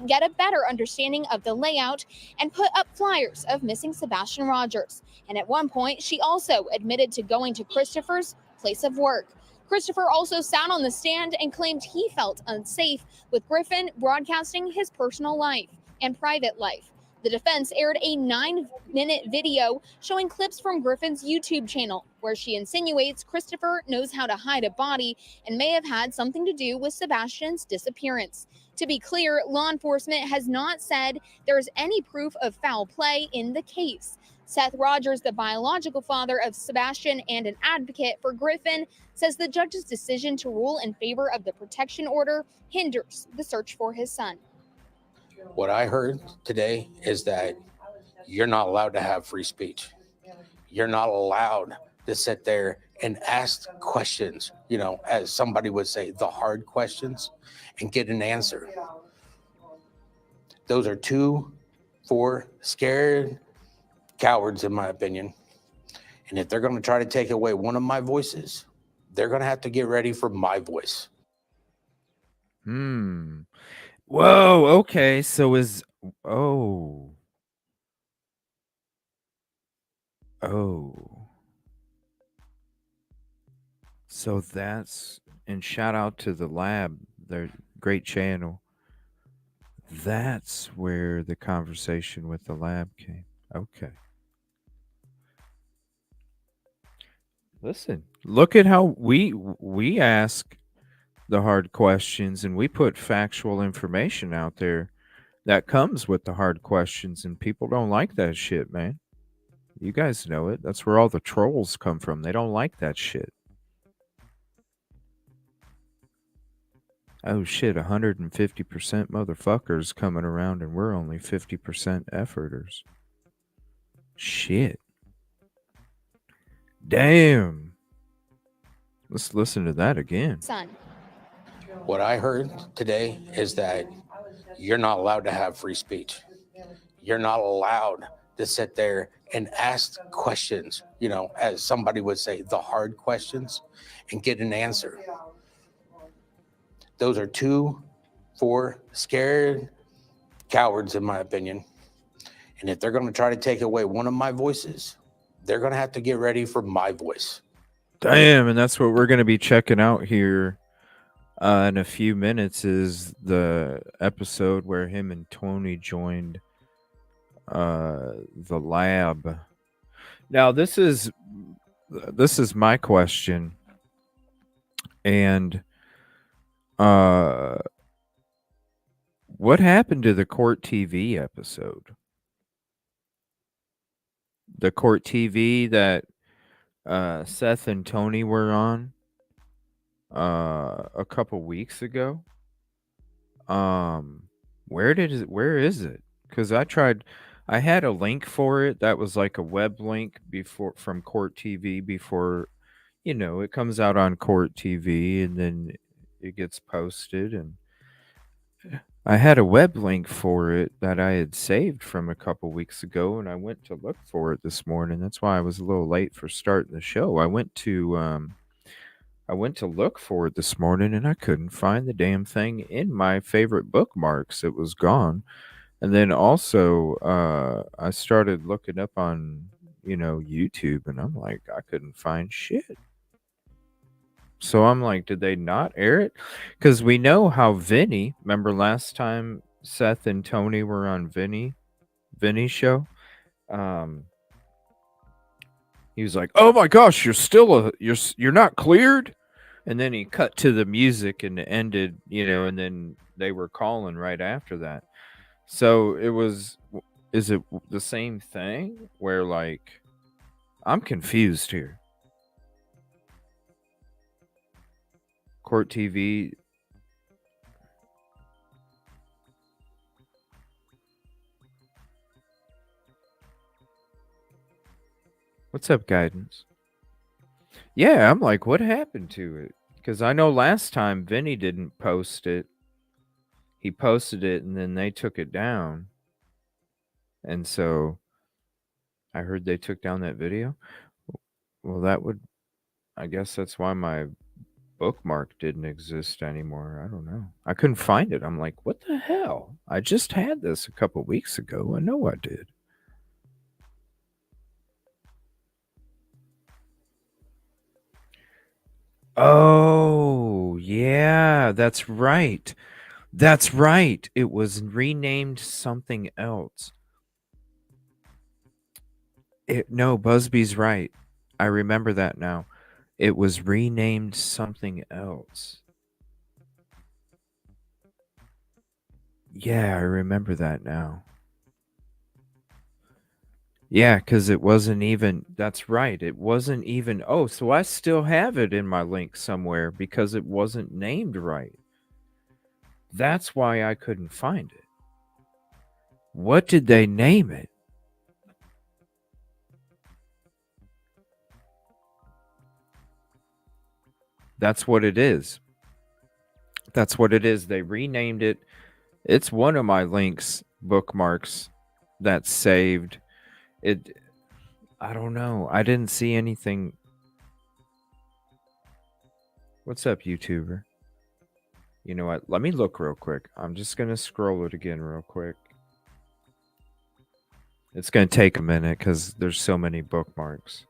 get a better understanding of the layout and put up flyers of missing Sebastian Rogers. And at one point, she also admitted to going to Christopher's place of work. Christopher also sat on the stand and claimed he felt unsafe with Griffin broadcasting his personal life and private life. The defense aired a 9-minute video showing clips from Griffin's YouTube channel, where she insinuates Christopher knows how to hide a body and may have had something to do with Sebastian's disappearance. To be clear, law enforcement has not said there is any proof of foul play in the case. Seth Rogers, the biological father of Sebastian and an advocate for Griffin, says the judge's decision to rule in favor of the protection order hinders the search for his son. What I heard today is that you're not allowed to have free speech. You're not allowed to sit there and ask questions, as somebody would say, the hard questions, and get an answer. Those are 4 scared cowards, in my opinion. And if they're going to try to take away one of my voices, they're going to have to get ready for my voice. Whoa, okay, so oh. So that's, and shout out to the lab, their great channel. That's where the conversation with the lab came. Okay. Listen, look at how we ask the hard questions and we put factual information out there that comes with the hard questions, and people don't like that shit, man. You guys know it. That's where all the trolls come from. They don't like that shit. Oh shit, 150% motherfuckers coming around and we're only 50% efforters. Shit. Damn. Let's listen to that again. Son. What I heard today is that you're not allowed to have free speech. You're not allowed to sit there and ask questions, as somebody would say, the hard questions, and get an answer. Those are 4 scared cowards, in my opinion. And if they're going to try to take away one of my voices, they're going to have to get ready for my voice. Damn, and that's what we're going to be checking out here in a few minutes, is the episode where him and Tony joined the lab. Now, this is my question. And what happened to the CourtTV episode? The CourtTV that Seth and Tony were on a couple weeks ago. Where is it? Because I had a link for it that was like a web link before from CourtTV before, it comes out on CourtTV and then it gets posted, and I had a web link for it that I had saved from a couple weeks ago, and I went to look for it this morning. That's why I was a little late for starting the show. I went to look for it this morning, and I couldn't find the damn thing in my favorite bookmarks. It was gone. And then also, I started looking up on, YouTube, and I'm like, I couldn't find shit. So I'm like, did they not air it? Because we know how Vinny, remember last time Seth and Tony were on Vinny's show? He was like, oh my gosh, you're not cleared? And then he cut to the music and it ended, and then they were calling right after that. So is it the same thing where, like, I'm confused here. CourtTV. What's up, Guidance? Yeah, I'm like, what happened to it? Because I know last time Vinny didn't post it. He posted it and then they took it down. And so I heard they took down that video. Well, I guess that's why my bookmark didn't exist anymore. I don't know. I couldn't find it. I'm like, what the hell? I just had this a couple weeks ago. I know I did. Oh, yeah, that's right. That's right. It was renamed something else. No, Busby's right. I remember that now. It was renamed something else. Yeah, I remember that now. Yeah, because it wasn't even, that's right. It wasn't even, oh, so I still have it in my link somewhere because it wasn't named right. That's why I couldn't find it. What did they name it? That's what it is. That's what it is. They renamed it. It's one of my links, bookmarks, that's saved. It, I don't know. I didn't see anything. What's up, YouTuber? You know what? Let me look real quick. I'm just going to scroll it again real quick. It's going to take a minute because there's so many bookmarks.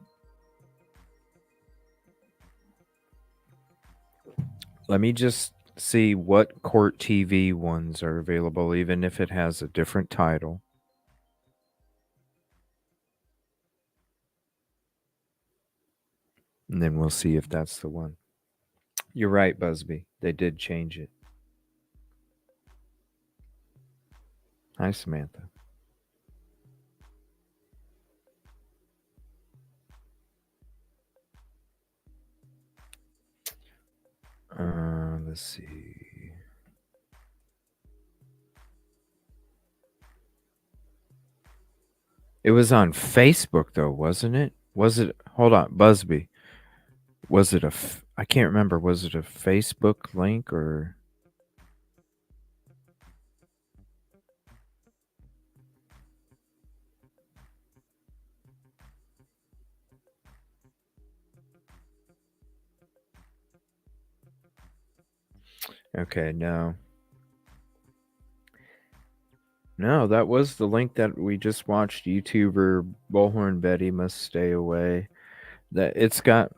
Let me just see what CourtTV ones are available, even if it has a different title. And then we'll see if that's the one. You're right, Busby. They did change it. Hi, Samantha. Let's see. It was on Facebook, though, wasn't it? Was it? Hold on, Busby. Was it I can't remember. Was it a Facebook link or? Okay, no. No, that was the link that we just watched. YouTuber Bullhorn Betty Must Stay Away. That it's got.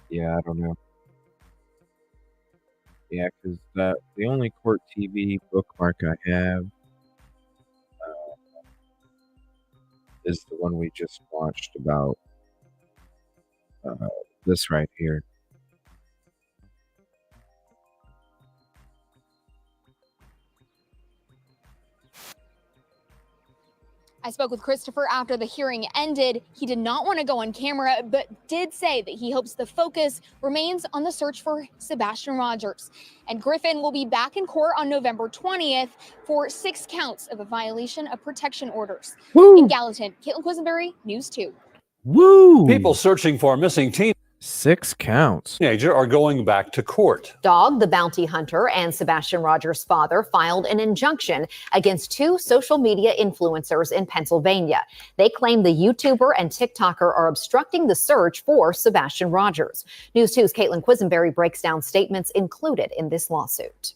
Yeah, I don't know. Yeah, because the only CourtTV bookmark I have is the one we just watched about this right here. I spoke with Christopher after the hearing ended. He did not want to go on camera, but did say that he hopes the focus remains on the search for Sebastian Rogers. And Griffin will be back in court on November 20th for 6 counts of a violation of protection orders. Woo! In Gallatin, Caitlin Quisenberry, News 2. Woo! People searching for a missing teen 6 counts. Teenager are going back to court. Dog, the bounty hunter, and Sebastian Rogers' father filed an injunction against 2 social media influencers in Pennsylvania. They claim the YouTuber and TikToker are obstructing the search for Sebastian Rogers. News 2's Caitlin Quisenberry breaks down statements included in this lawsuit.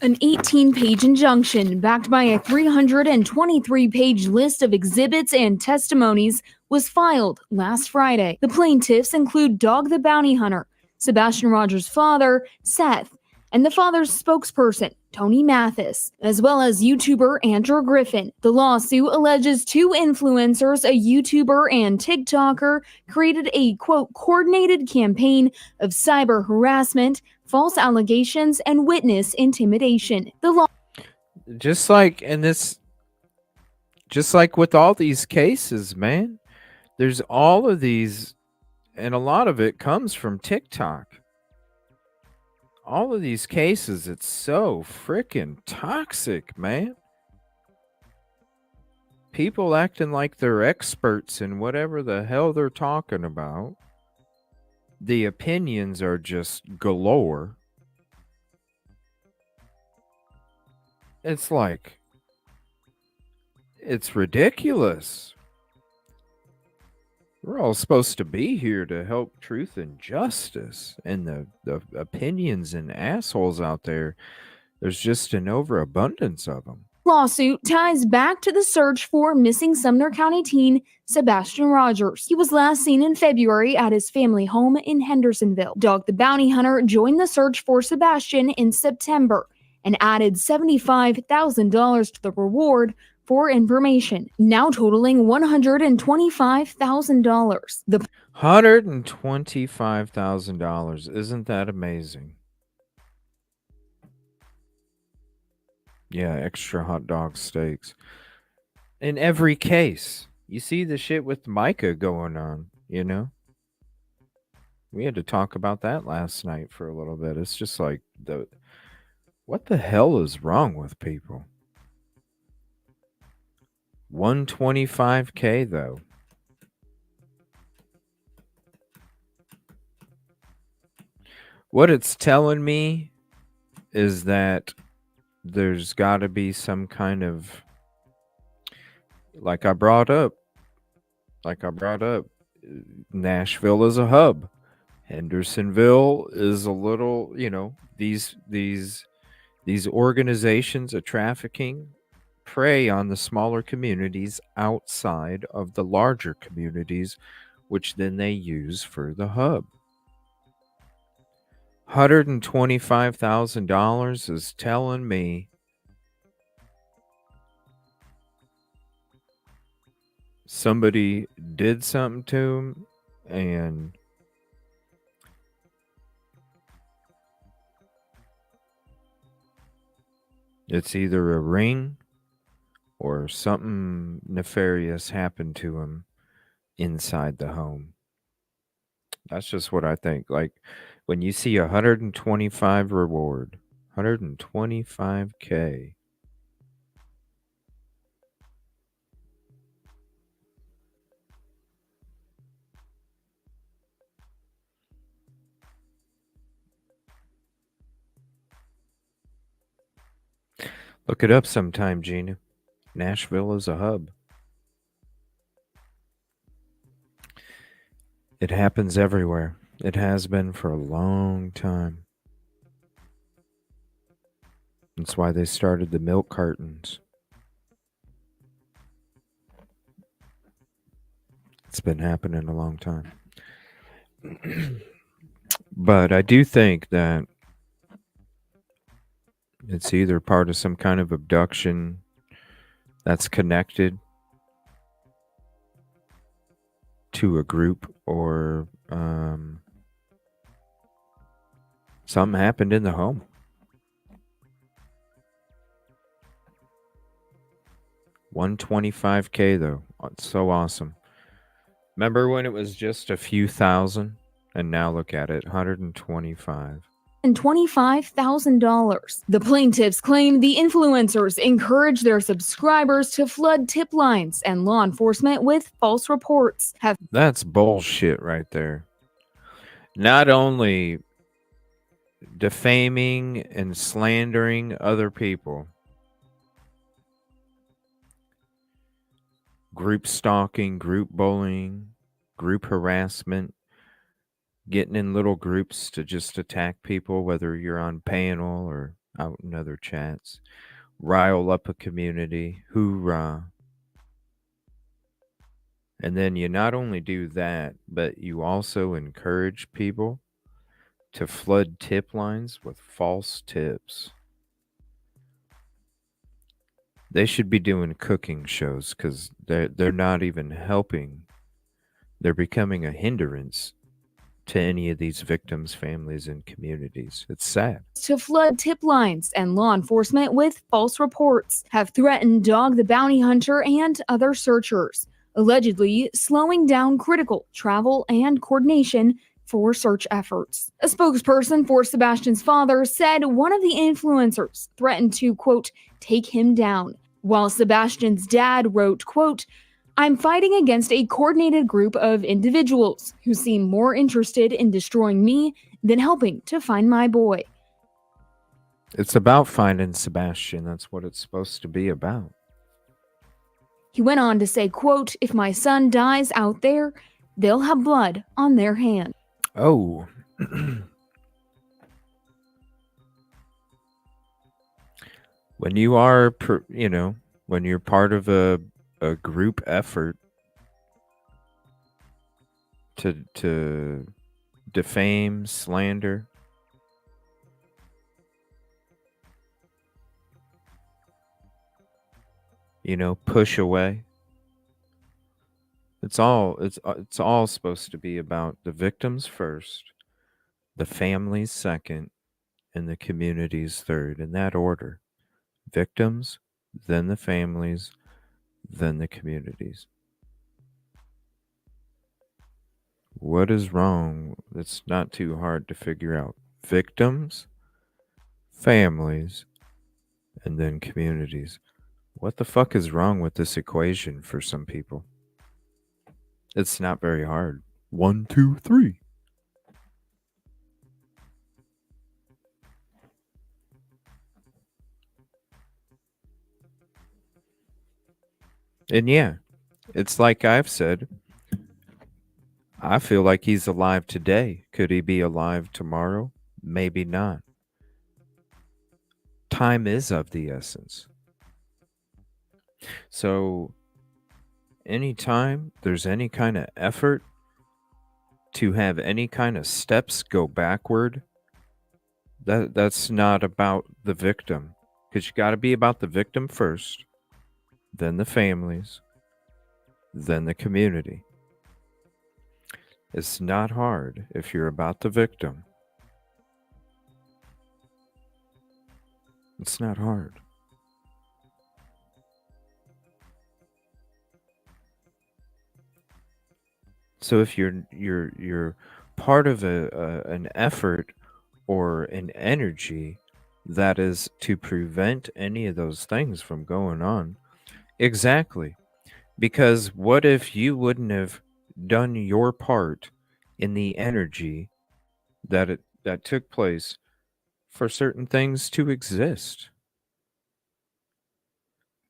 An 18-page injunction backed by a 323-page list of exhibits and testimonies was filed last Friday. The plaintiffs include Dog the Bounty Hunter, Sebastian Rogers' father, Seth, and the father's spokesperson, Tony Mathis, as well as YouTuber Andrew Griffin. The lawsuit alleges 2 influencers, a YouTuber and TikToker, created a, quote, coordinated campaign of cyber harassment, false allegations, and witness intimidation. Just like with all these cases, man, there's all of these, and a lot of it comes from TikTok. All of these cases, it's so freaking toxic, man. People acting like they're experts in whatever the hell they're talking about. The opinions are just galore. It's like, it's ridiculous. We're all supposed to be here to help truth and justice, and the opinions and assholes out there, there's just an overabundance of them. Lawsuit ties back to the search for missing Sumner County teen Sebastian Rogers. He was last seen in February at his family home in Hendersonville. Dog the Bounty Hunter joined the search for Sebastian in September and added $75,000 to the reward for information, now totaling $125,000. The $125,000. Isn't that amazing? Yeah, extra hot dog steaks. In every case, you see the shit with Micah going on, you know? We had to talk about that last night for a little bit. It's just like, what the hell is wrong with people? 125K though. What it's telling me is that there's got to be some kind of, like I brought up, Nashville is a hub. Hendersonville is a little, you know, these organizations of trafficking prey on the smaller communities outside of the larger communities, which then they use for the hub. $125,000 is telling me somebody did something to him, and it's either a ring or something nefarious happened to him inside the home. That's just what I think. Like, when you see 125 reward, 125K. Look it up sometime, Gina. Nashville is a hub. It happens everywhere. It has been for a long time. That's why they started the milk cartons. It's been happening a long time. But I do think that it's either part of some kind of abduction that's connected to a group, or something happened in the home. $125K though. It's so awesome. Remember when it was just a few thousand, and now look at it, 125. and $25,000. The plaintiffs claim the influencers encourage their subscribers to flood tip lines, and law enforcement with false reports have. That's bullshit right there. Not only defaming and slandering other people, group stalking, group bullying, group harassment, getting in little groups to just attack people, whether you're on panel or out in other chats, rile up a community, hoorah. And then you not only do that, but you also encourage people to flood tip lines with false tips. They should be doing cooking shows, because they're not even helping. They're becoming a hindrance to any of these victims' families and communities. It's sad. To flood tip lines, and law enforcement with false reports have threatened Dog the Bounty Hunter and other searchers, allegedly slowing down critical travel and coordination for search efforts. A spokesperson for Sebastian's father said one of the influencers threatened to, quote, take him down, while Sebastian's dad wrote, quote, I'm fighting against a coordinated group of individuals who seem more interested in destroying me than helping to find my boy. It's about finding Sebastian. That's what it's supposed to be about. He went on to say, quote, if my son dies out there, they'll have blood on their hands. Oh. When you are, when you're part of a group effort to defame, slander, push away. It's all supposed to be about the victims first, the families second, and the communities third, in that order. Victims, then the families, then the communities. What is wrong? It's not too hard to figure out. Victims, families, and then communities. What the fuck is wrong with this equation for some people? It's not very hard. 1, 2, 3. And yeah, it's like I've said, I feel like he's alive today. Could he be alive tomorrow? Maybe not. Time is of the essence. So, anytime there's any kind of effort to have any kind of steps go backward, that's not about the victim. Because you got to be about the victim first, then the families, then the community. It's not hard if you're about the victim. It's not hard. So if you're part of an effort or an energy that is to prevent any of those things from going on, exactly. Because what if you wouldn't have done your part in the energy that took place for certain things to exist?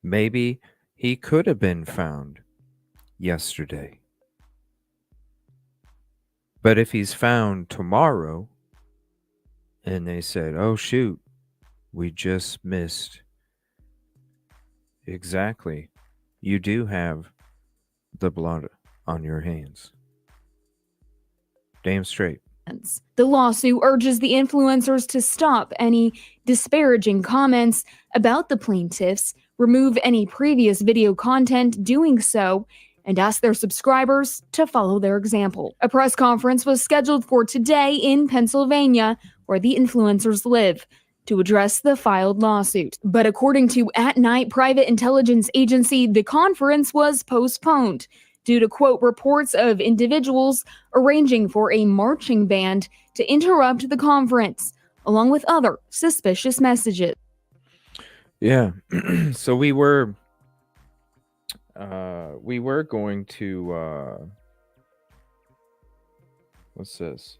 Maybe he could have been found yesterday. But if he's found tomorrow and they said, "Oh shoot, we just missed." Exactly. You do have the blood on your hands. Damn straight. The lawsuit urges the influencers to stop any disparaging comments about the plaintiffs, remove any previous video content doing so, and ask their subscribers to follow their example. A press conference was scheduled for today in Pennsylvania, where the influencers live, to address the filed lawsuit. But according to At Night Private Intelligence Agency, the conference was postponed due to, quote, reports of individuals arranging for a marching band to interrupt the conference, along with other suspicious messages. Yeah. So we were going to what's this?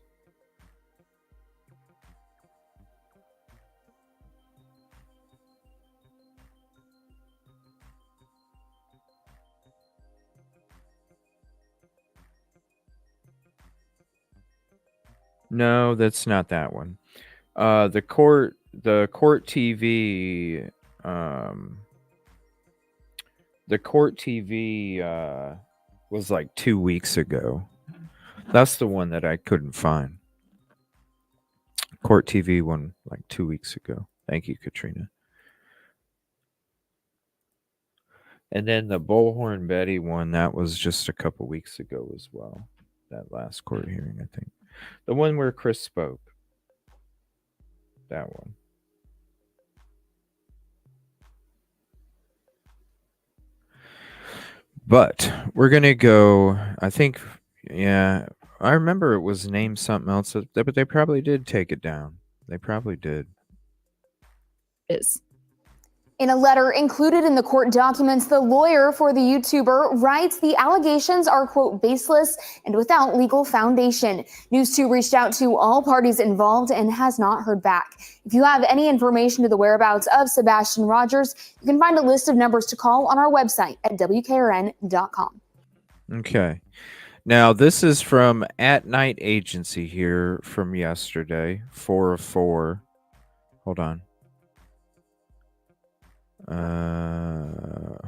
No, that's not that one. The CourtTV the CourtTV was like 2 weeks ago. That's the one that I couldn't find. CourtTV one like 2 weeks ago. Thank you, Katrina. And then the Bullhorn Betty one, that was just a couple weeks ago as well. That last court hearing, I think. The one where Chris spoke. That one. But we're going to go, I think, yeah, I remember it was named something else, but they probably did take it down. They probably did. In a letter included in the court documents, the lawyer for the YouTuber writes the allegations are, quote, baseless and without legal foundation. News 2 reached out to all parties involved and has not heard back. If you have any information to the whereabouts of Sebastian Rogers, you can find a list of numbers to call on our website at WKRN.com. Okay. Now, this is from At Night Agency here from yesterday, 4 of 4. Hold on.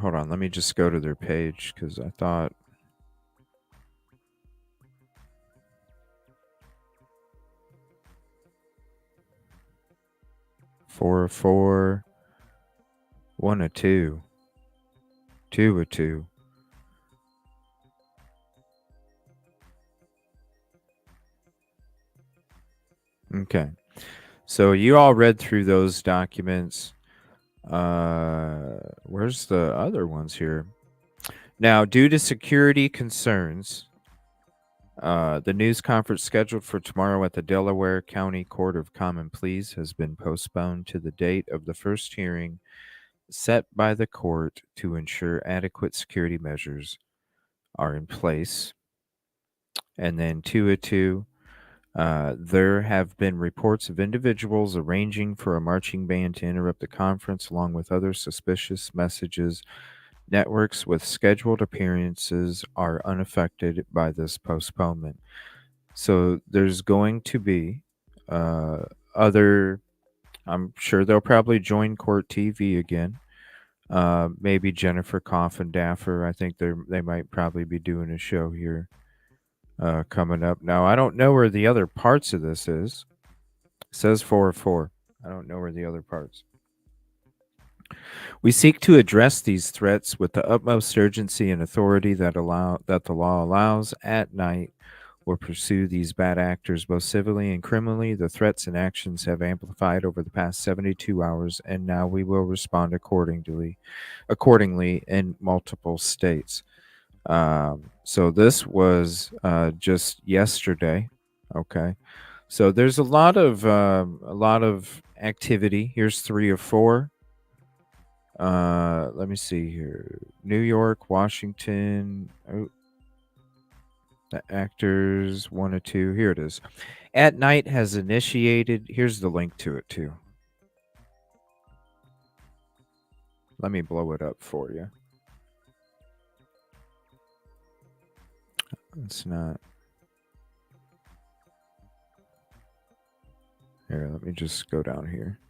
Hold on. Let me just go to their page because I thought. Four of 4, 1 of 2. 2 of 2. Okay. So you all read through those documents. Where's the other ones here? Now, due to security concerns, the news conference scheduled for tomorrow at the Delaware County Court of Common Pleas has been postponed to the date of the first hearing set by the court to ensure adequate security measures are in place. And then 2 of 2. There have been reports of individuals arranging for a marching band to interrupt the conference, along with other suspicious messages. Networks with scheduled appearances are unaffected by this postponement. So there's going to be other. I'm sure they'll probably join CourtTV again. Maybe Jennifer Coffin-Daffer. I think they might probably be doing a show here coming up. Now, I don't know where the other parts of this is. It says 4 of 4. I don't know where the other parts. We seek to address these threats with the utmost urgency and authority that the law allows at night, or pursue these bad actors both civilly and criminally. The threats and actions have amplified over the past 72 hours, and now we will respond accordingly in multiple states. So this was just yesterday. Okay, so there's a lot of activity. Here's 3 of 4. Let me see here. New York, Washington. Oh, the actors 1 of 2. Here it is. At Night has initiated. Here's the link to it too. Let me blow it up for you. It's not. Here, let me just go down here.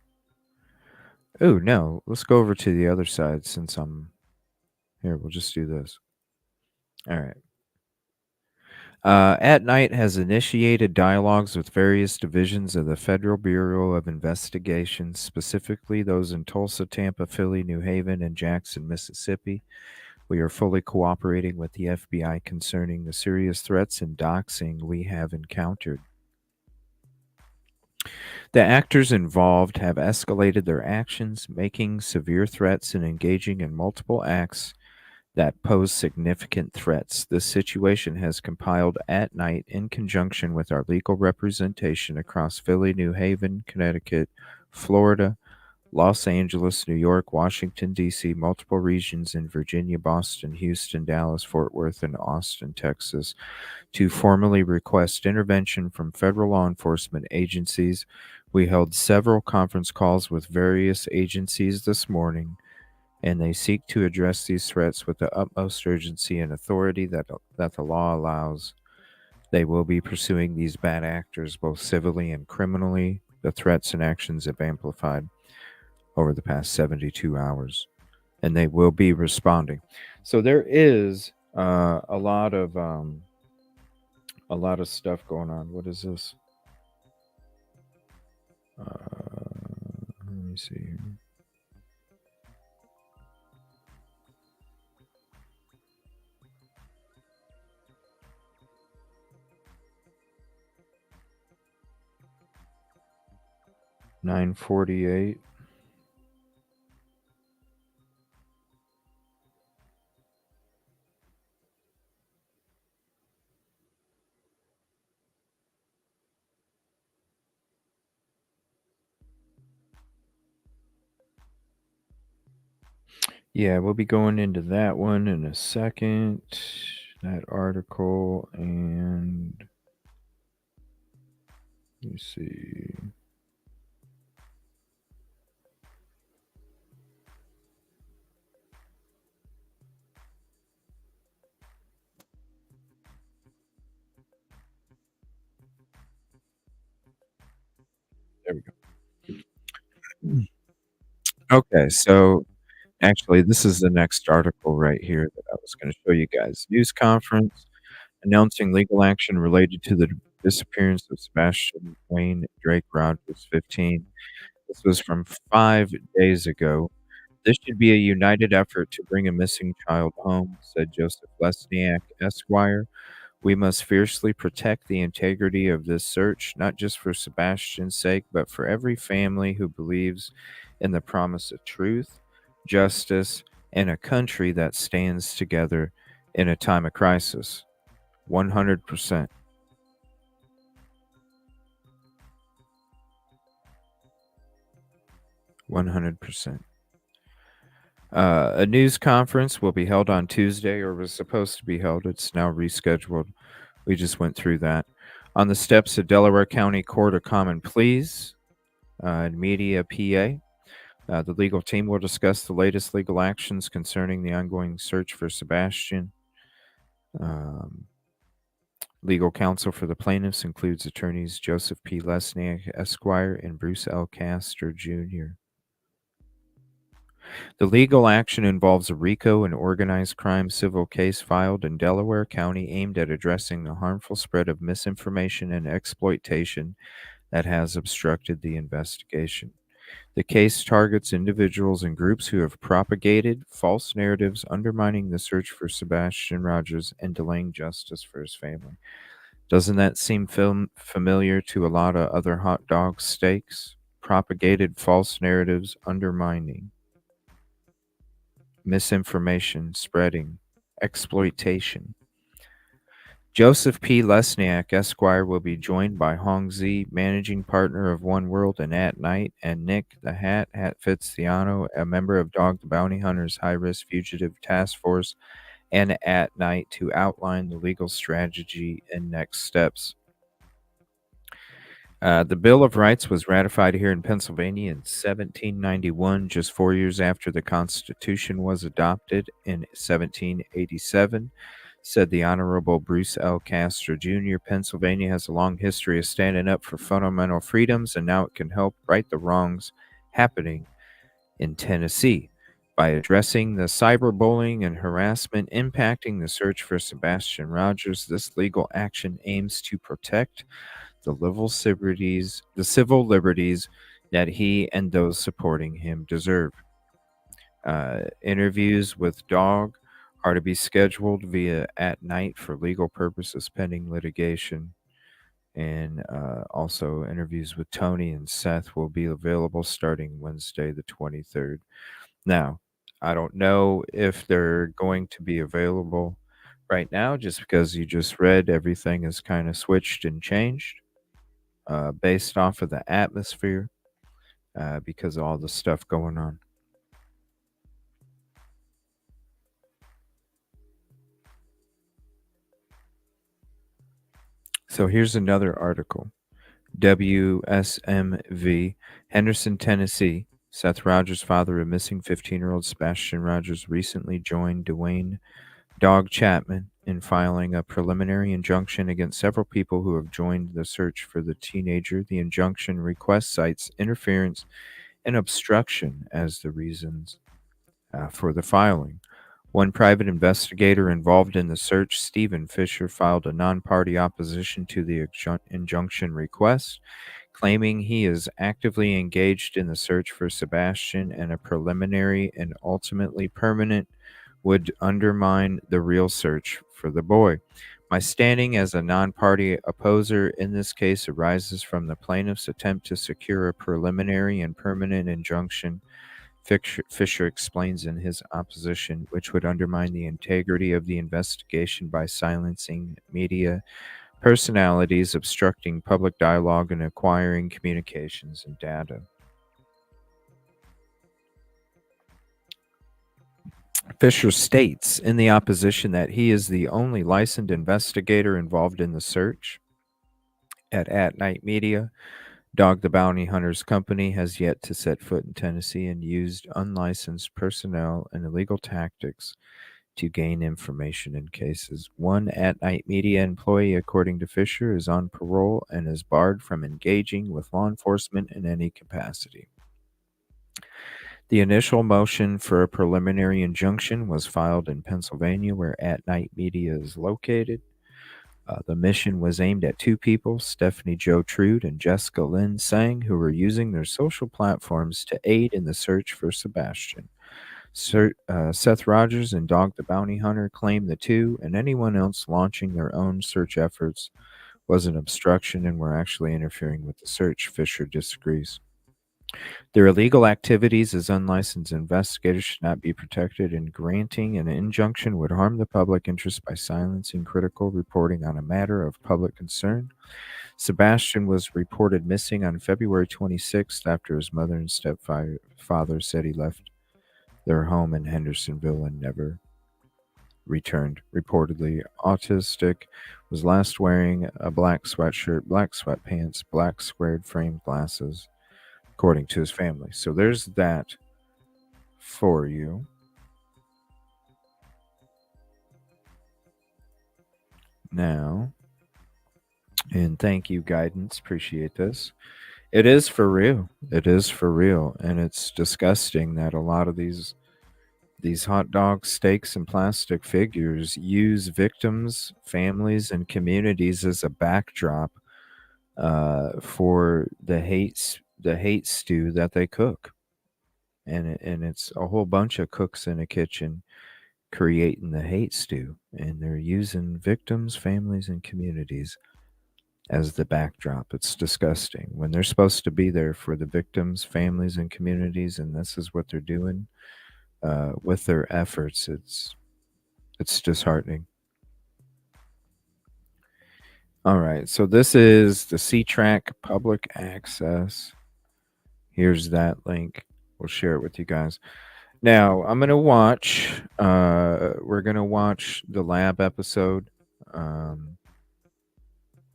Oh, no. Let's go over to the other side since I'm here. We'll just do this. All right. At Night has initiated dialogues with various divisions of the Federal Bureau of Investigation, specifically those in Tulsa, Tampa, Philly, New Haven, and Jackson, Mississippi. We are fully cooperating with the FBI concerning the serious threats and doxing we have encountered. The actors involved have escalated their actions, making severe threats and engaging in multiple acts that pose significant threats. This situation has compiled At Night in conjunction with our legal representation across Philly, New Haven, Connecticut, Florida, Los Angeles, New York, Washington, D.C., multiple regions in Virginia, Boston, Houston, Dallas, Fort Worth, and Austin, Texas, to formally request intervention from federal law enforcement agencies. We held several conference calls with various agencies this morning, and they seek to address these threats with the utmost urgency and authority that the law allows. They will be pursuing these bad actors both civilly and criminally. The threats and actions have amplified over the past 72 hours, and they will be responding. So there is a lot of stuff going on. What is this? Let me see here. $9.48. Yeah, we'll be going into that one in a second. That article, and let me see. There we go. Okay, so actually, this is the next article right here that I was going to show you guys. News conference announcing legal action related to the disappearance of Sebastian Wayne Drake Rogers, 15. This was from 5 days ago. This should be a united effort to bring a missing child home, said Joseph Lesniak, Esquire. We must fiercely protect the integrity of this search, not just for Sebastian's sake, but for every family who believes in the promise of truth, justice, and a country that stands together in a time of crisis. 100%. 100%. A news conference will be held on Tuesday, or was supposed to be held. It's now rescheduled. We just went through that. On the steps of Delaware County Court of Common Pleas in Media, PA. The legal team will discuss the latest legal actions concerning the ongoing search for Sebastian. Legal counsel for the plaintiffs includes attorneys Joseph P. Lesniak, Esquire, and Bruce L. Castor, Jr. The legal action involves a Rico, an organized crime civil case filed in Delaware County aimed at addressing the harmful spread of misinformation and exploitation that has obstructed the investigation. The case targets individuals and groups who have propagated false narratives undermining the search for Sebastian Rogers and delaying justice for his family. Doesn't that seem familiar to a lot of other hot dog steaks? Propagated false narratives undermining, misinformation spreading, exploitation. Joseph P. Lesniak, Esquire, will be joined by Hong Zi, managing partner of One World and At Night, and Nick the Hat Fitziano, a member of Dog the Bounty Hunter's High-Risk Fugitive Task Force, and At Night, to outline the legal strategy and next steps. The Bill of Rights was ratified here in Pennsylvania in 1791, just 4 years after the Constitution was adopted in 1787. Said the Honorable Bruce L. Castor, Jr. Pennsylvania has a long history of standing up for fundamental freedoms, and now it can help right the wrongs happening in Tennessee by addressing the cyberbullying and harassment impacting the search for Sebastian Rogers. This legal action aims to protect the civil liberties that he and those supporting him deserve. Interviews with Dog are to be scheduled via At Night for legal purposes pending litigation. And also interviews with Tony and Seth will be available starting Wednesday the 23rd. Now, I don't know if they're going to be available right now, just because you just read everything is kind of switched and changed based off of the atmosphere because of all the stuff going on. So here's another article. WSMV, Henderson, Tennessee. Seth Rogers, father of missing 15-year-old Sebastian Rogers, recently joined Dwayne Dog Chapman in filing a preliminary injunction against several people who have joined the search for the teenager. The injunction request cites interference and obstruction as the reasons for the filing. One private investigator involved in the search, Stephen Fisher, filed a non-party opposition to the injunction request, claiming he is actively engaged in the search for Sebastian, and a preliminary and ultimately permanent would undermine the real search for the boy. My standing as a non-party opposer in this case arises from the plaintiff's attempt to secure a preliminary and permanent injunction, Fisher explains in his opposition, which would undermine the integrity of the investigation by silencing media personalities, obstructing public dialogue, and acquiring communications and data. Fisher states in the opposition that he is the only licensed investigator involved in the search. At Night Media, Dog the Bounty Hunter's company has yet to set foot in Tennessee and used unlicensed personnel and illegal tactics to gain information in cases. One At Night Media employee, according to Fisher, is on parole and is barred from engaging with law enforcement in any capacity. The initial motion for a preliminary injunction was filed in Pennsylvania, where At Night Media is located. The mission was aimed at two people, Stephanie Jo Trude and Jessica Lynn Sang, who were using their social platforms to aid in the search for Sebastian. Seth Rogers and Dog the Bounty Hunter claim the two and anyone else launching their own search efforts was an obstruction and were actually interfering with the search. Fisher disagrees. Their illegal activities as unlicensed investigators should not be protected, and granting an injunction would harm the public interest by silencing critical reporting on a matter of public concern. Sebastian was reported missing on February 26th after his mother and stepfather said he left their home in Hendersonville and never returned. Reportedly autistic, was last wearing a black sweatshirt, black sweatpants, black squared framed glasses, according to his family. So there's that for you. Now, and thank you, guidance. Appreciate this. It is for real. It is for real. And it's disgusting that a lot of these hot dog steaks and plastic figures use victims, families, and communities as a backdrop for the hate stew that they cook. And it's a whole bunch of cooks in a kitchen creating the hate stew, and they're using victims, families, and communities as the backdrop. It's disgusting when they're supposed to be there for the victims, families, and communities, and this is what they're doing with their efforts. It's disheartening. All right, so this is the C-Track public access. Here's that link. We'll share it with you guys. Now, I'm going to watch, we're going to watch the lab episode.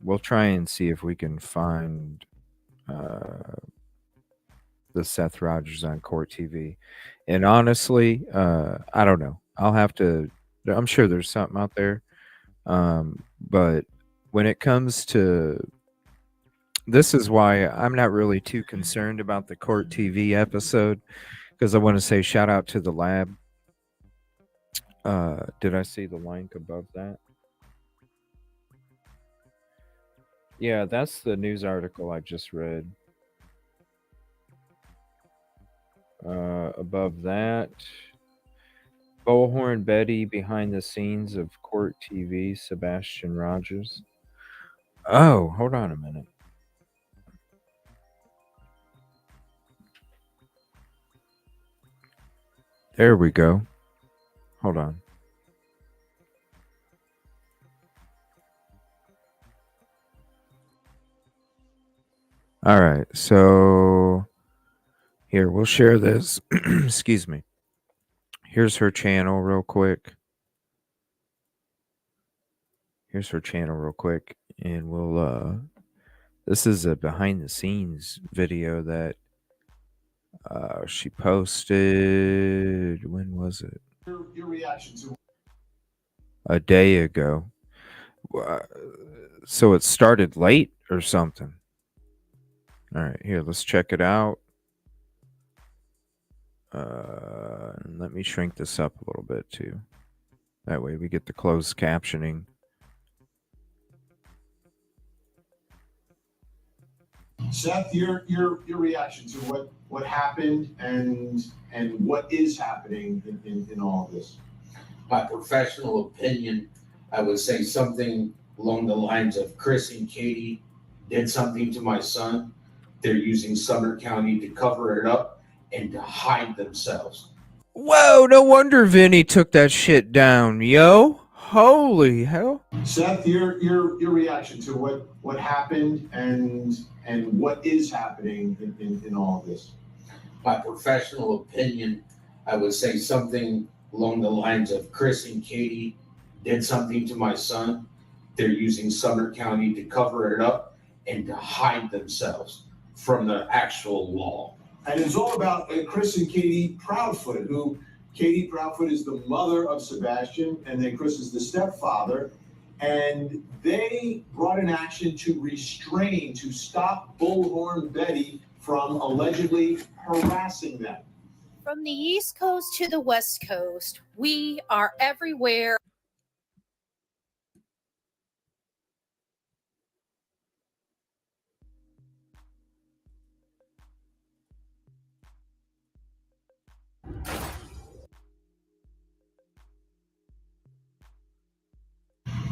We'll try and see if we can find the Seth Rogers on CourtTV. And honestly, I don't know. I'm sure there's something out there. But when it comes to, this is why I'm not really too concerned about the CourtTV episode, because I want to say shout out to the lab. Did I see the link above that? Yeah, that's the news article I just read. Above that, Bullhorn Betty behind the scenes of CourtTV, Sebastian Rogers. Oh, hold on a minute. There we go. Hold on. All right, so here, we'll share this. Excuse me. Here's her channel real quick. Here's her channel real quick. And we'll, this is a behind the scenes video that she posted. When was it? Your reaction to A day ago. So it started late or something. All right, here, let's check it out. Let me shrink this up a little bit too. That way we get the closed captioning. Seth, your reaction to what happened and what is happening in all of this. My professional opinion, I would say something along the lines of Chris and Katie did something to my son. They're using Sumner County to cover it up and to hide themselves. Whoa, no wonder Vinny took that shit down, yo. Holy hell. Seth, your reaction to what happened and what is happening in all of this. My professional opinion, I would say something along the lines of Chris and Katie did something to my son. They're using Sumner County to cover it up and to hide themselves from the actual law. And it's all about Chris and Katie Proudfoot, who Katie Proudfoot is the mother of Sebastian, and then Chris is the stepfather. And they brought an action to restrain, to stop Bullhorn Betty from allegedly harassing them. From the East Coast to the West Coast, we are everywhere.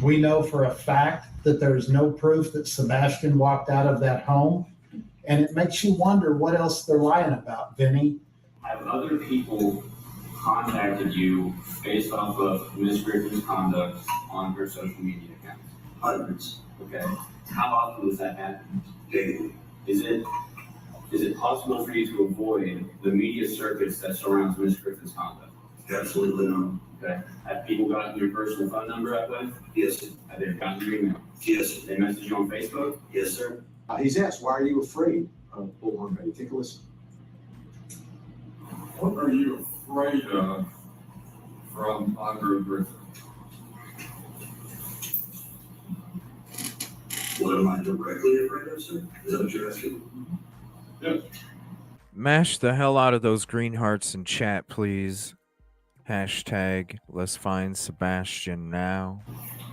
We know for a fact that there's no proof that Sebastian walked out of that home. And it makes you wonder what else they're lying about, Vinny. Have other people contacted you based off of Ms. Griffin's conduct on her social media accounts? Hundreds. Okay. How often does that happen? Daily. Is it possible for you to avoid the media circus that surrounds Ms. Griffin's conduct? Absolutely not. Okay. Have people gotten your personal phone number that way? Yes, sir. Have they gotten your email? Yes, sir. They message you on Facebook? Yes, sir. He's asked, why are you afraid of Bullhorn Betty? Take a listen. What are you afraid of from Andre Griffin? What am I directly afraid of, sir? Is that what you're asking? Yes. Mash the hell out of those green hearts in chat, please. Hashtag let's find Sebastian now.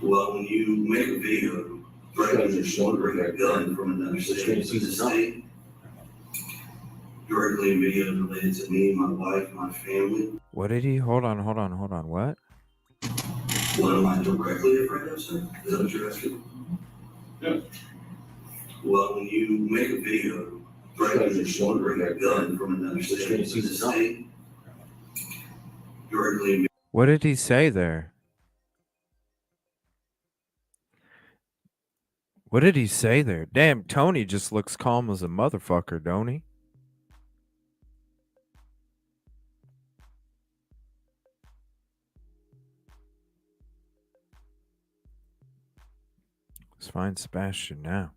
Well, when you make a video threatening that you want to bring a gun from another state to this state, directly in videos related to me, my wife, my family. What did he? Hold on. What? What am I directly afraid of, sir? Is that what you're asking? Yes. Well, when you make a video threatening that you want to bring a gun from another state to this state, directly in What did he say there? What did he say there? Damn, Tony just looks calm as a motherfucker, don't he? Let's find Sebastian now.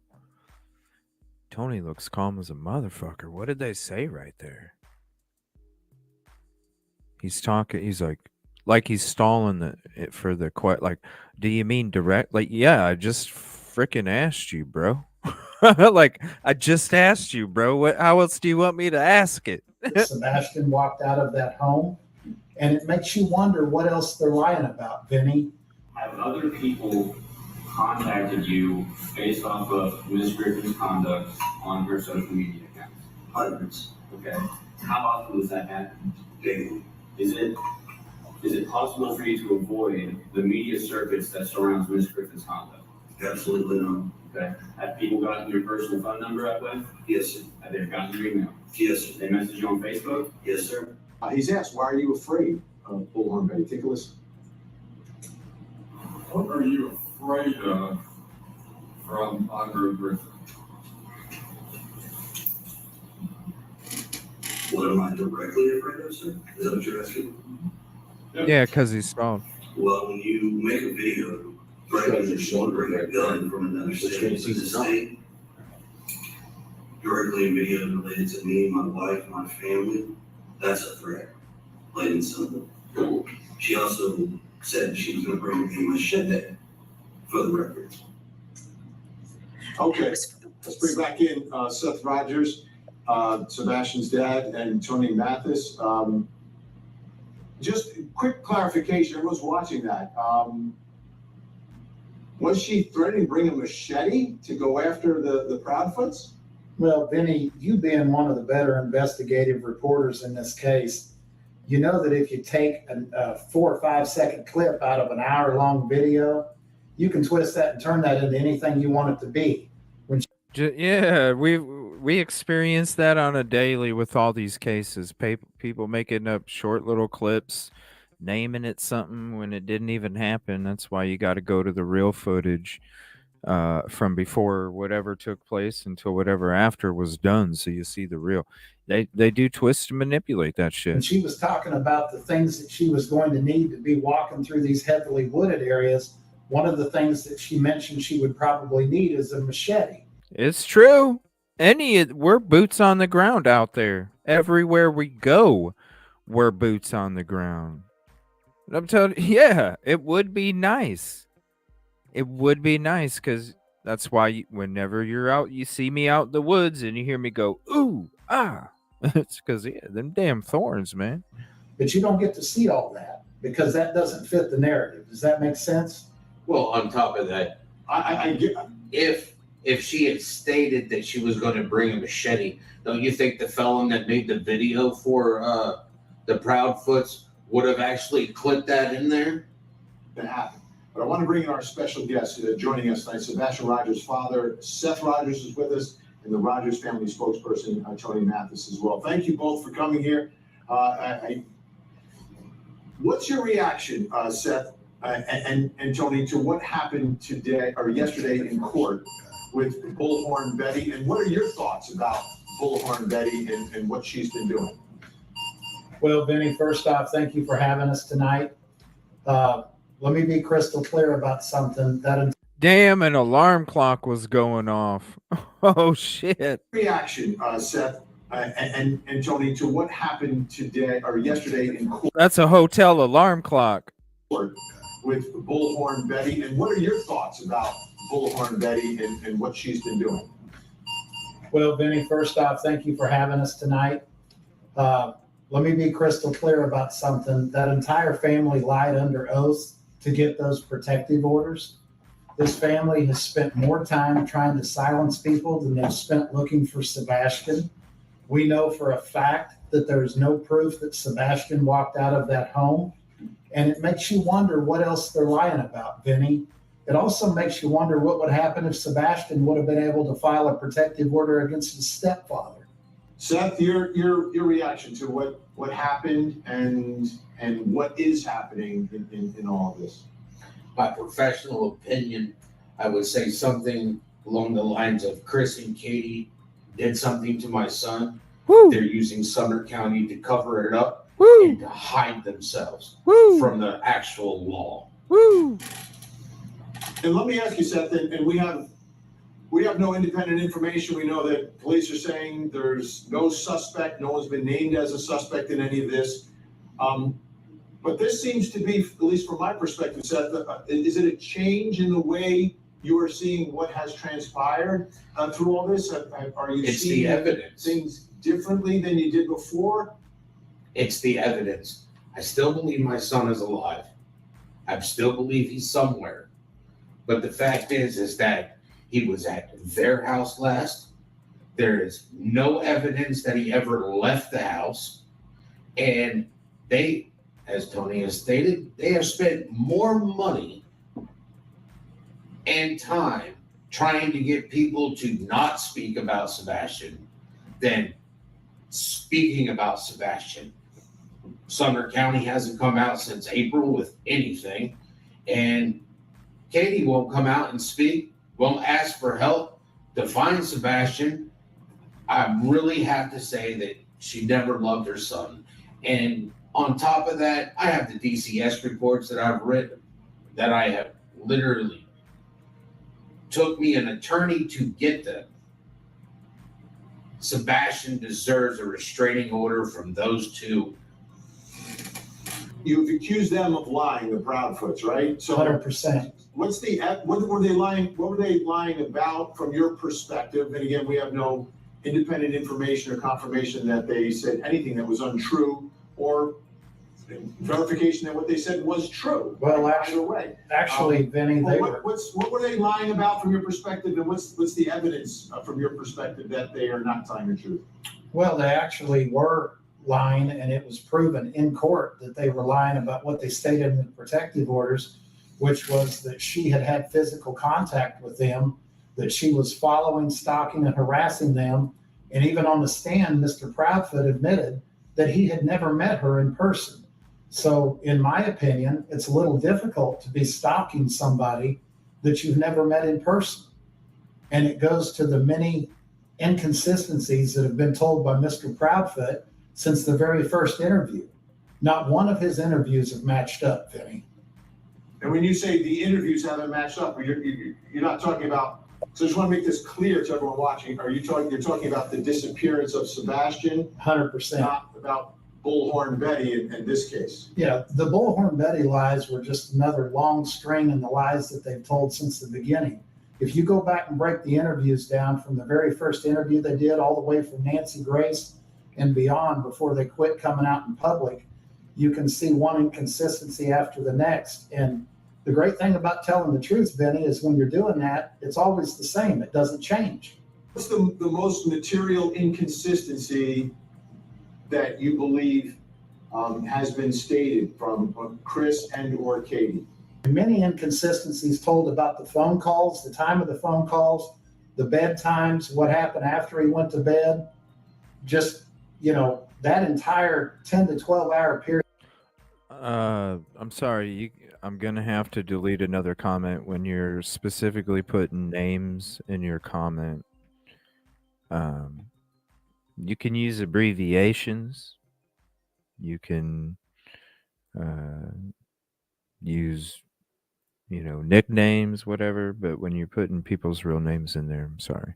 Tony looks calm as a motherfucker. What did they say right there? He's talking. He's like he's stalling for the quite. Like, do you mean direct? Like, yeah, I just freaking asked you, bro. Like, I just asked you, bro. What? How else do you want me to ask it? Sebastian walked out of that home, and it makes you wonder what else they're lying about, Vinny. Have other people contacted you based off of Ms. Griffin's conduct on her social media accounts? Hundreds. Okay. How often does that happen? Daily. Is it possible for you to avoid the media circus that surrounds Ms. Griffin's conduct? Absolutely not. Okay. Have people gotten your personal phone number that way? Yes, sir. Have they gotten your email? Yes, sir. They message you on Facebook? Yes, sir. He's asked, why are you afraid of Bullhorn Betty? Take a listen. What are you afraid of from Andre Griffin? What am I directly afraid of, sir? Is that what you're asking? Yeah, because he's stalled. Well, when you make a video threatening that you want to bring a gun from another state to this state, directly in videos related to me, my wife, my family, that's a threat. Plain and simple. She also said she was going to bring a machete for the record. Okay, let's bring back in Seth Rogers, Sebastian's dad, and Tony Mathis. Just quick clarification, everyone's watching that. Was she threatening to bring a machete to go after the Proudfoots? Well, Vinny, you being one of the better investigative reporters in this case, you know that if you take a 4 or 5 second clip out of an hour-long video, you can twist that and turn that into anything you want it to be. Yeah, we experience that on a daily with all these cases. People making up short little clips, naming it something when it didn't even happen. That's why you got to go to the real footage from before whatever took place until whatever after was done, so you see the real. They do twist and manipulate that shit. And she was talking about the things that she was going to need to be walking through these heavily wooded areas. One of the things that she mentioned she would probably need is a machete. It's true. We're boots on the ground out there. Everywhere we go, we're boots on the ground. I'm telling you, yeah, it would be nice. It would be nice because that's why whenever you're out, you see me out in the woods and you hear me go, ooh, ah. It's because, yeah, them damn thorns, man. But you don't get to see all that because that doesn't fit the narrative. Does that make sense? Well, on top of that, I get. If she had stated that she was going to bring a machete, don't you think the felon that made the video for the Proudfoots would have actually clipped that in there? That happened. But I want to bring in our special guest joining us tonight. Sebastian Rogers' father, Seth Rogers, is with us, and the Rogers family spokesperson, Tony Mathis, as well. Thank you both for coming here. What's your reaction, Seth and Tony, to what happened today or yesterday in court with Bullhorn Betty? And what are your thoughts about Bullhorn Betty and what she's been doing? Well, Vinny, first off, thank you for having us tonight. Let me be crystal clear about something. Damn, an alarm clock was going off. Oh, shit. Reaction, Seth and Tony, to what happened today or yesterday in court. That's a hotel alarm clock. With Bullhorn Betty. And what are your thoughts about Bullhorn Betty and what she's been doing? Well, Vinny, first off, thank you for having us tonight. Let me be crystal clear about something. That entire family lied under oath to get those protective orders. This family has spent more time trying to silence people than they've spent looking for Sebastian. We know for a fact that there's no proof that Sebastian walked out of that home. And it makes you wonder what else they're lying about, Vinny. It also makes you wonder what would happen if Sebastian would have been able to file a protective order against his stepfather. Seth, your reaction to what happened and what is happening in all of this? My professional opinion, I would say something along the lines of Chris and Katie did something to my son. Woo. They're using Sumner County to cover it up. Woo. And to hide themselves Woo. from the actual law. Woo. And let me ask you, Seth, and we have no independent information. We know that police are saying there's no suspect. No one's been named as a suspect in any of this. But this seems to be, at least from my perspective, Seth, is it a change in the way you are seeing what has transpired through all this? Are you It's seeing the evidence. things differently than you did before? It's the evidence. I still believe my son is alive. I still believe he's somewhere. But the fact is that he was at their house last. There is no evidence that he ever left the house. And they, as Tony has stated, they have spent more money and time trying to get people to not speak about Sebastian than speaking about Sebastian. Sumner County hasn't come out since April with anything, and Katie won't come out and speak, won't ask for help to find Sebastian. I really have to say that she never loved her son. And on top of that, I have the DCS reports that I've written that I have literally took me an attorney to get them. Sebastian deserves a restraining order from those two. You've accused them of lying, the Proudfoots, right? So 100%. what were they lying? What were they lying about from your perspective? And again, we have no independent information or confirmation that they said anything that was untrue or verification that what they said was true. Well, either way. Actually, Vinny, what were they lying about from your perspective, and what's the evidence from your perspective that they are not telling the truth? Well, they actually were lying, and it was proven in court that they were lying about what they stated in the protective orders, which was that she had had physical contact with them, that she was following, stalking, and harassing them. And even on the stand, Mr. Proudfoot admitted that he had never met her in person. So in my opinion, it's a little difficult to be stalking somebody that you've never met in person. And it goes to the many inconsistencies that have been told by Mr. Proudfoot since the very first interview. Not one of his interviews have matched up, Vinny. And when you say the interviews haven't matched up, you're not talking about, so I just want to make this clear to everyone watching, you're talking about the disappearance of Sebastian? 100%. Not about Bullhorn Betty in this case. Yeah, the Bullhorn Betty lies were just another long string in the lies that they've told since the beginning. If you go back and break the interviews down from the very first interview they did all the way from Nancy Grace and beyond before they quit coming out in public, you can see one inconsistency after the next. And the great thing about telling the truth, Benny, is when you're doing that, it's always the same. It doesn't change. What's the most material inconsistency that you believe has been stated from Chris and or Katie? Many inconsistencies told about the phone calls, the time of the phone calls, the bed times, what happened after he went to bed. Just, that entire 10 to 12 hour period. I'm sorry. I'm gonna have to delete another comment when you're specifically putting names in your comment. You can use abbreviations. You can use, nicknames, whatever. But when you're putting people's real names in there, I'm sorry.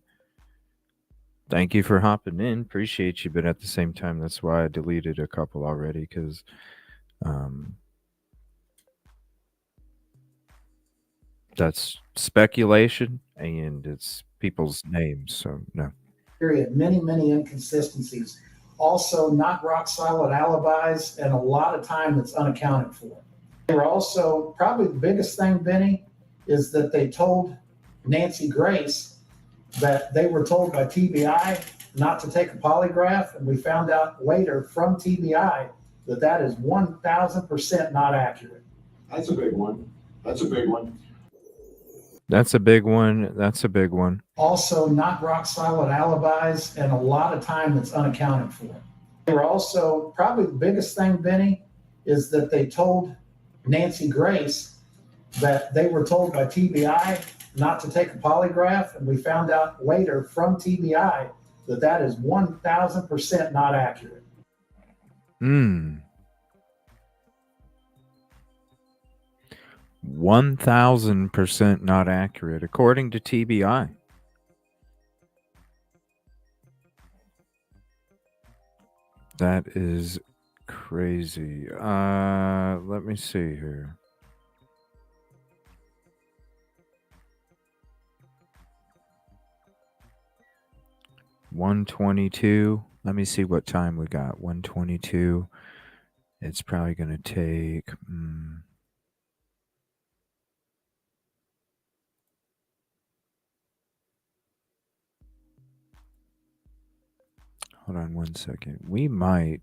Thank you for hopping in. Appreciate you. But at the same time, that's why I deleted a couple already, because that's speculation and it's people's names. So, no. Period. Many, many inconsistencies. Also, not rock solid alibis, and a lot of time that's unaccounted for. They were also, probably the biggest thing, Benny, is that they told Nancy Grace that they were told by TBI not to take a polygraph, and we found out later from TBI that that is 1,000% not accurate. That's a big one. That's a big one. That's a big one. That's a big one. Also, not rock solid alibis, and a lot of time that's unaccounted for. They were also, probably the biggest thing, Benny, is that they told Nancy Grace that they were told by TBI not to take a polygraph, and we found out later from TBI that that is 1,000% not accurate. 1,000% not accurate, according to TBI. That is crazy. Let me see here. $122. Let me see what time we got. 122. It's probably going to take... Hold on one second. We might...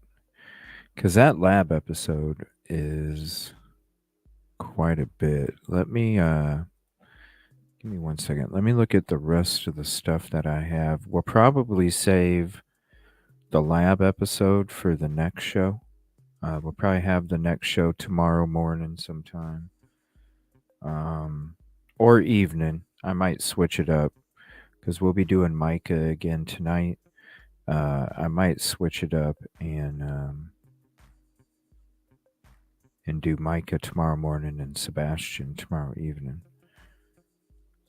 Because that lab episode is quite a bit. Let me... Give me one second. Let me look at the rest of the stuff that I have. We'll probably save the lab episode for the next show. We'll probably have the next show tomorrow morning sometime. Or evening. I might switch it up because we'll be doing Micah again tonight. I might switch it up and do Micah tomorrow morning and Sebastian tomorrow evening.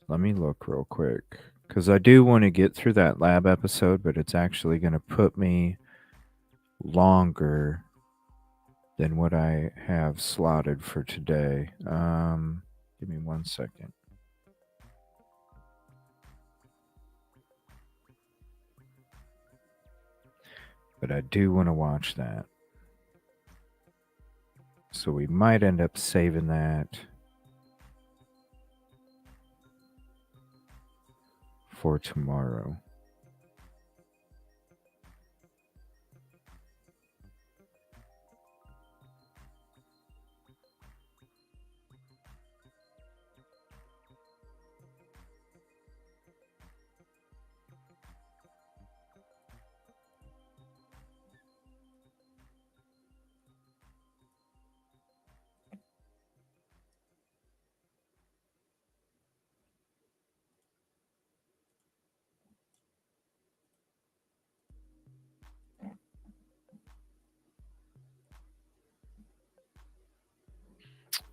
Let me look real quick because I do want to get through that lab episode, but it's actually going to put me longer than what I have slotted for today. Give me one second. But I do want to watch that. So we might end up saving that for tomorrow.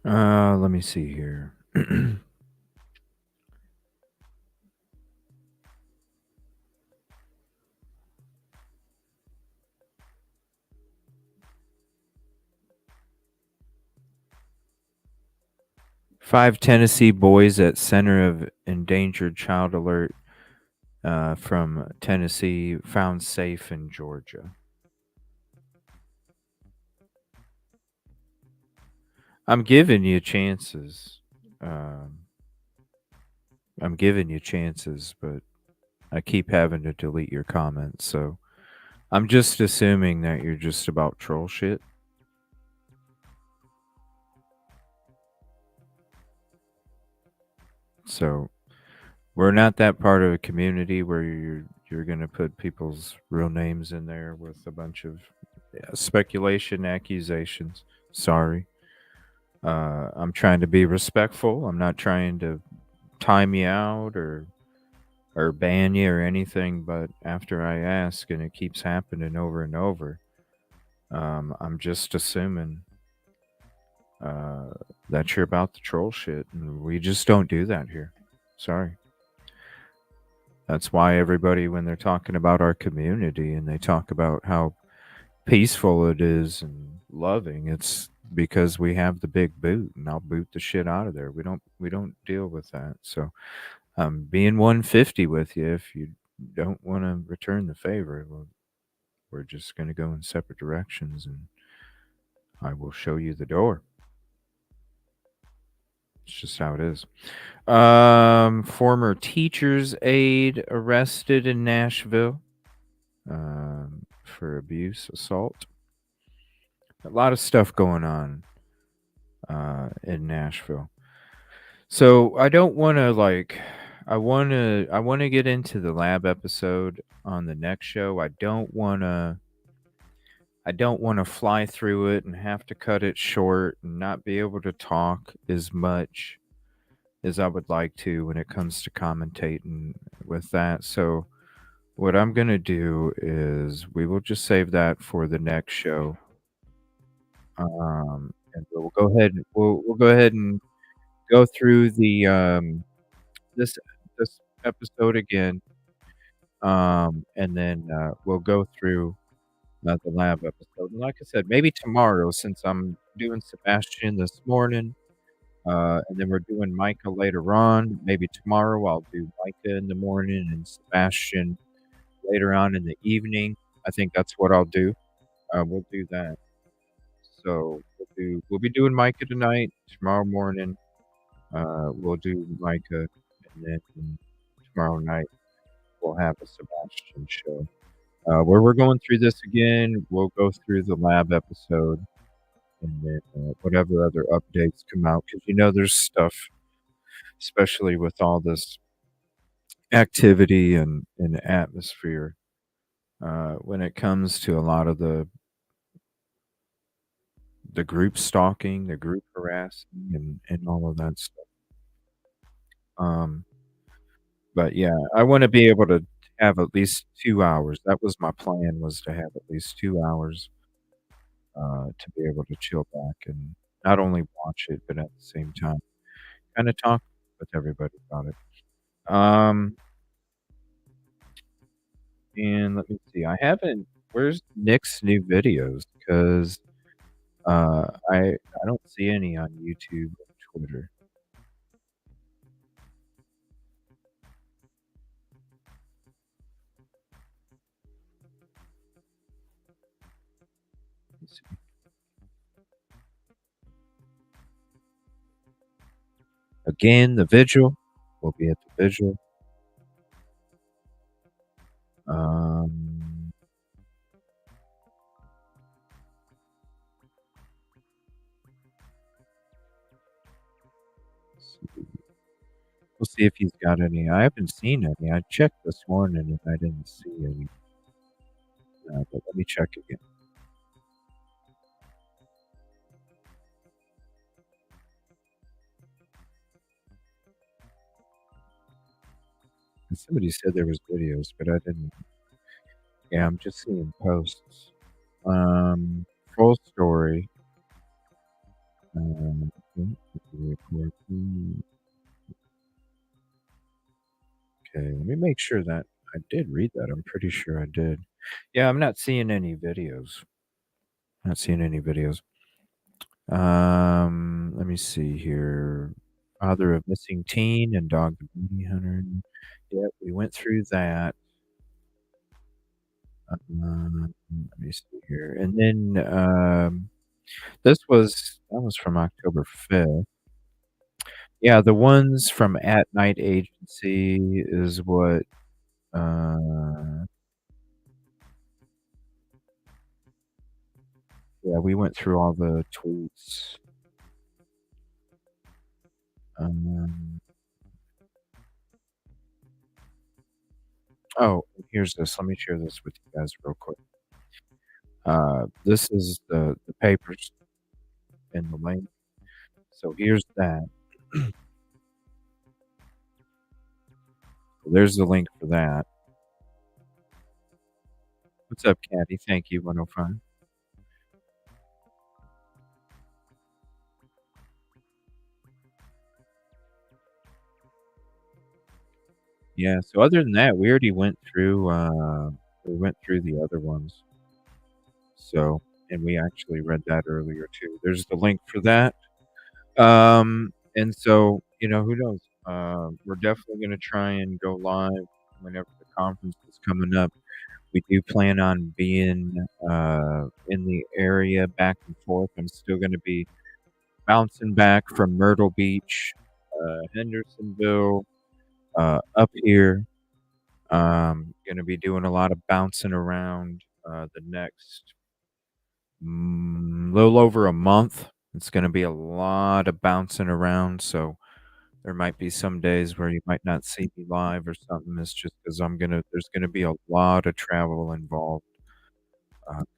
Let me see here. Five Tennessee boys at center of endangered child alert from Tennessee found safe in Georgia. I'm giving you chances. I'm giving you chances, but I keep having to delete your comments. So I'm just assuming that you're just about troll shit. So we're not that part of a community where you're going to put people's real names in there with a bunch of speculation, accusations. Sorry. I'm trying to be respectful. I'm not trying to time you out or ban you or anything, but after I ask and it keeps happening over and over, I'm just assuming that you're about to troll shit, and we just don't do that here. Sorry. That's why everybody, when they're talking about our community and they talk about how peaceful it is and loving, it's because we have the big boot, and I'll boot the shit out of there. We don't deal with that. So being 150 with you, if you don't want to return the favor, well, we're just going to go in separate directions, and I will show you the door. It's just how it is. Former teacher's aide arrested in Nashville for abuse, assault. A lot of stuff going on in Nashville. So I don't want to I want to get into the lab episode on the next show. I don't want to fly through it and have to cut it short and not be able to talk as much as I would like to when it comes to commentating with that. So what I'm going to do is we will just save that for the next show. And we'll go ahead and go through the this episode again. And then we'll go through the lab episode. And like I said, maybe tomorrow, since I'm doing Sebastian this morning, and then we're doing Micah later on. Maybe tomorrow I'll do Micah in the morning and Sebastian later on in the evening. I think that's what I'll do. We'll do that. So we'll be doing Micah tonight. Tomorrow morning, we'll do Micah, and then tomorrow night we'll have a Sebastian show. Where we're going through this again, we'll go through the lab episode, and then whatever other updates come out, because there's stuff, especially with all this activity and atmosphere, when it comes to a lot of the group stalking, the group harassing, and all of that stuff. But yeah, I want to be able to have at least 2 hours. That was my plan, was to have at least 2 hours to be able to chill back and not only watch it, but at the same time kind of talk with everybody about it. And let me see. Where's Nick's new videos? Because I don't see any on YouTube or Twitter. Let's see. Again, the vigil. We'll be at the vigil. We'll see if he's got any. I haven't seen any. I checked this morning and I didn't see any. But let me check again. And somebody said there was videos, but I didn't. Yeah, I'm just seeing posts. Full story. Okay, let me make sure that I did read that. I'm pretty sure I did. Yeah, I'm not seeing any videos. Not seeing any videos. Let me see here. Father of missing teen and dog the bounty hunter. Yeah, we went through that. Let me see here. And then that was from October 5th. Yeah, the ones from At Night Agency is what yeah, we went through all the tweets. Oh, here's this. Let me share this with you guys real quick. This is the papers and the link. So here's that. There's the link for that. What's up, Caddy? Thank you, 105. Yeah, so other than that, we already went through the other ones. So, and we actually read that earlier too. There's the link for that. And so, who knows? We're definitely going to try and go live whenever the conference is coming up. We do plan on being in the area back and forth. I'm still going to be bouncing back from Myrtle Beach, Hendersonville, up here. Going to be doing a lot of bouncing around the next little over a month. It's going to be a lot of bouncing around, so there might be some days where you might not see me live or something. It's just because there's gonna be a lot of travel involved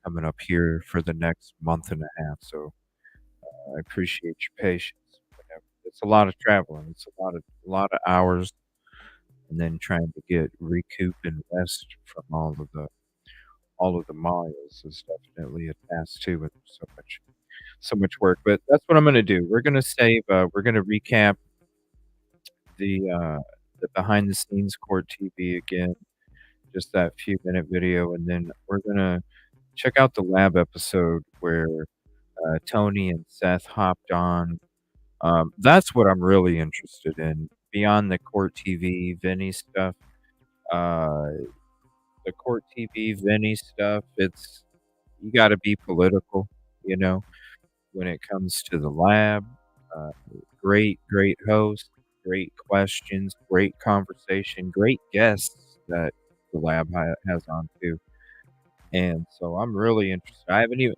coming up here for the next month and a half. So I appreciate your patience. It's a lot of traveling. It's a lot of hours, and then trying to get recoup and rest from all of the miles is definitely a task too, with so much work. But that's what I'm gonna do. We're gonna save. We're gonna recap the behind the scenes Court TV again, just that few minute video, and then we're gonna check out the lab episode where Tony and Seth hopped on. That's what I'm really interested in. Beyond the Court TV Vinny stuff, uh, the Court TV Vinny stuff, you got to be political, when it comes to the lab. Uh, great host, great questions, great conversation, great guests that the lab has on too. And so I'm really interested. I haven't even,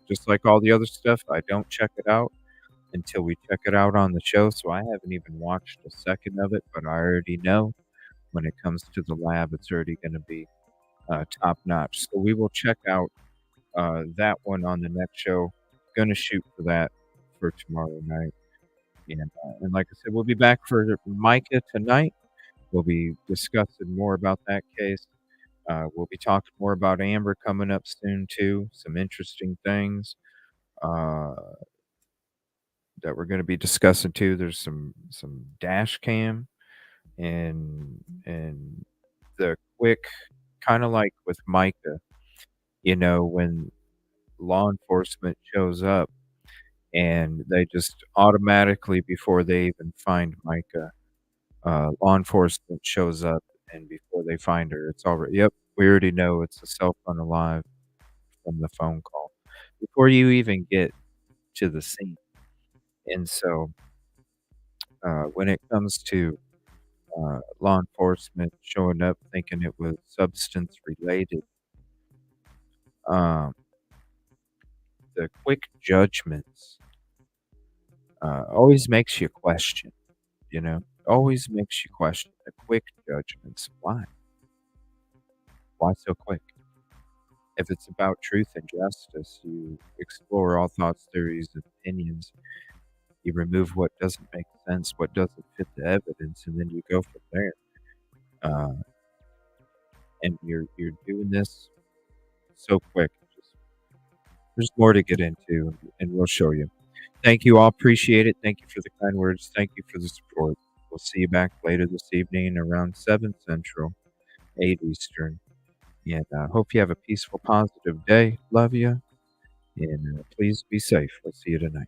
just like all the other stuff, I don't check it out until we check it out on the show. So I haven't even watched a second of it, but I already know when it comes to the lab, it's already going to be top notch. So we will check out that one on the next show. Going to shoot for that for tomorrow night. And like I said, we'll be back for Micah tonight. We'll be discussing more about that case. We'll be talking more about Amber coming up soon too. Some interesting things that we're going to be discussing too. There's some dash cam and the quick, kind of like with Micah, when law enforcement shows up and they just automatically, before they even find Micah, law enforcement shows up, and before they find her, it's already, yep, we already know it's a cell phone alive from the phone call before you even get to the scene. And so when it comes to law enforcement showing up thinking it was substance related, the quick judgments always makes you question, always makes you question the quick judgments. Why so quick? If it's about truth and justice, you explore all thoughts, theories, and opinions. You remove what doesn't make sense, what doesn't fit the evidence, and then you go from there. And you're doing this so quick. There's more to get into, and we'll show you. Thank you all. Appreciate it. Thank you for the kind words. Thank you for the support. We'll see you back later this evening around 7 Central, 8 Eastern. And hope you have a peaceful, positive day. Love you. And please be safe. We'll see you tonight.